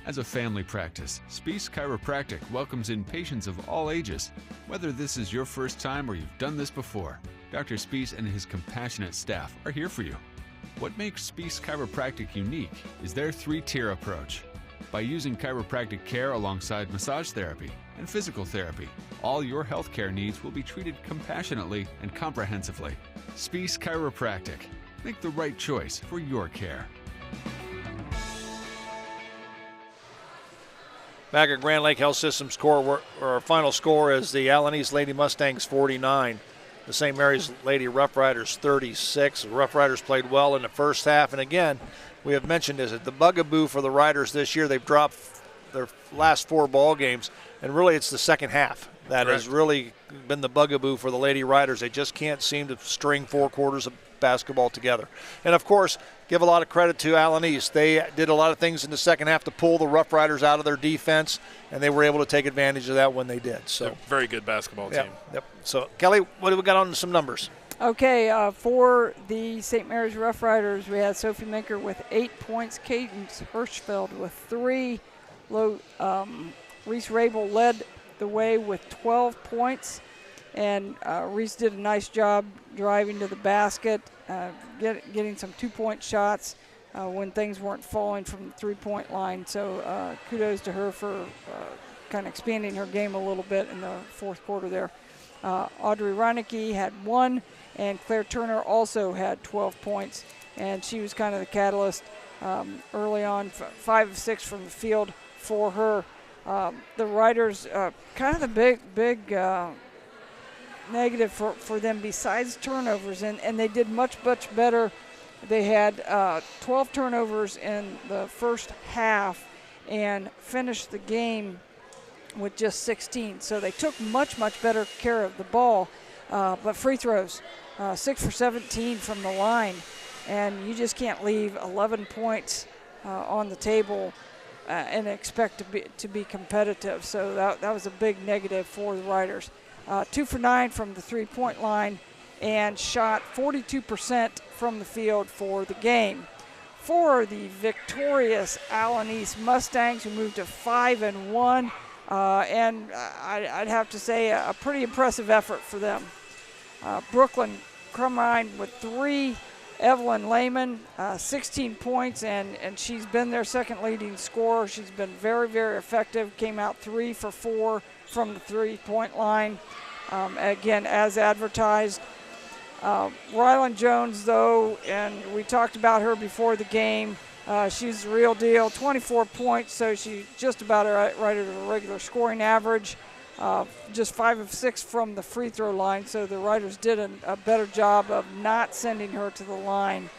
Speaker 5: As a family practice, Spees Chiropractic welcomes in patients of all ages. Whether this is your first time or you've done this before, Dr. Spees and his compassionate staff are here for you. What makes Spees Chiropractic unique is their three-tier approach. By using chiropractic care alongside massage therapy and physical therapy, all your healthcare needs will be treated compassionately and comprehensively. Spees Chiropractic. Make the right choice for your care.
Speaker 3: Back at Grand Lake Health Systems Court, our final score is the Allen East Lady Mustangs 49, the St. Mary's Lady Rough Riders 36. The Rough Riders played well in the first half, and again, we have mentioned this, the bugaboo for the Riders this year. They've dropped their last 4 ball games, and really it's the second half that has really been the bugaboo for the Lady Riders. They just can't seem to string 4 quarters of basketball together. And of course, give a lot of credit to Allen East. They did a lot of things in the second half to pull the Rough Riders out of their defense, and they were able to take advantage of that when they did. So
Speaker 7: very good basketball team.
Speaker 3: Yep. So Kelly, what do we got on some numbers?
Speaker 8: Okay, for the St. Mary's Rough Riders, we had Sophie Minker with 8 points, Cadence Hirschfeld with 3, Reese Rabel led the way with 12 points, and Reese did a nice job driving to the basket, getting some 2-point shots when things weren't falling from the 3-point line. So kudos to her for kind of expanding her game a little bit in the fourth quarter there. Audrey Reinecke had 1, and Claire Turner also had 12 points, and she was kind of the catalyst early on, 5 of 6 from the field for her. The Riders, kind of the big negative for them besides turnovers, and they did much better. They had 12 turnovers in the first half, and finished the game with just 16. So they took much, much better care of the ball. But free throws, 6 for 17 from the line. And you just can't leave 11 points on the table and expect to be competitive. So that was a big negative for the Riders. 2 for 9 from the three-point line and shot 42% from the field for the game. For the victorious Allen East Mustangs, who moved to 5-1, and I'd have to say a pretty impressive effort for them. Brooklyn Crumrine with 3, Evelyn Lehman, 16 points, and she's been their second leading scorer. She's been very, very effective. Came out 3 for 4 from the three-point line, again, as advertised. Rylan Jones, though, and we talked about her before the game, she's the real deal, 24 points, so she's just about right at a regular scoring average. Just 5 of 6 from the free throw line, so the Riders did a better job of not sending her to the line.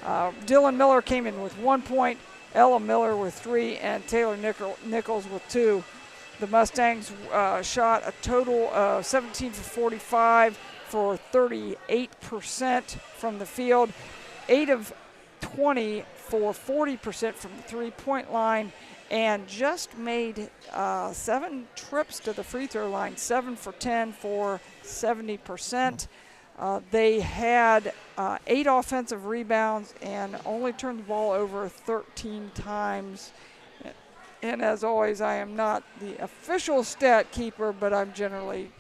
Speaker 8: Dylan Miller came in with 1 point, Ella Miller with 3, and Taylor Nichols with 2. The Mustangs shot a total of 17 for 45 for 38% from the field, 8 of 20 for 40% from the three-point line, and just made 7 trips to the free throw line, 7 for 10 for 70%. They had 8 offensive rebounds and only turned the ball over 13 times. And as always, I am not the official stat keeper, but I'm generally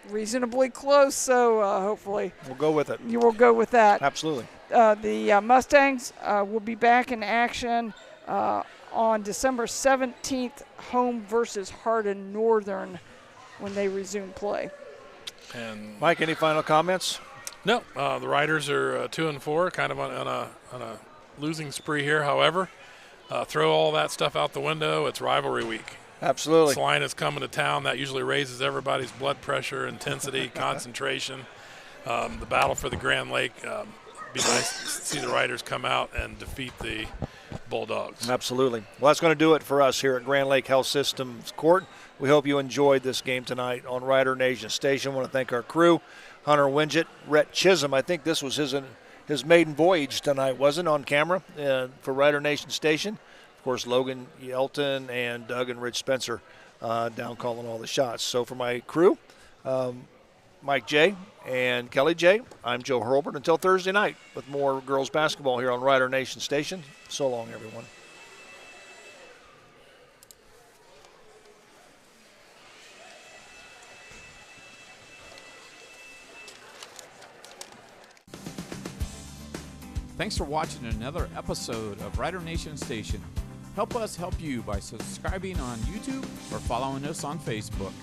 Speaker 8: reasonably close, so hopefully
Speaker 3: we'll go with it.
Speaker 8: You will go with that.
Speaker 3: Absolutely.
Speaker 8: The Mustangs will be back in action on December 17th, home versus Hardin Northern when they resume play.
Speaker 7: And
Speaker 3: Mike, any final comments?
Speaker 7: No, the Riders are 2-4, kind of on a losing spree here. However, throw all that stuff out the window. It's rivalry week.
Speaker 3: Absolutely.
Speaker 7: Salina's coming to town. That usually raises everybody's blood pressure, intensity, concentration. The battle for the Grand Lake. Be nice to see the Riders come out and defeat the Bulldogs.
Speaker 3: Absolutely. Well, that's going to do it for us here at Grand Lake Health Systems Court. We hope you enjoyed this game tonight on Rider Nation Station. I want to thank our crew, Hunter Winget, Rhett Chisholm. I think this was his maiden voyage tonight, wasn't it, on camera for Rider Nation Station? Of course, Logan Yelton and Doug and Rich Spencer down calling all the shots. So for my crew, Mike J. and Kelly J., I'm Joe Hurlbert. Until Thursday night with more girls basketball here on Rider Nation Station. So long, everyone.
Speaker 1: Thanks for watching another episode of Rider Nation Station. Help us help you by subscribing on YouTube or following us on Facebook.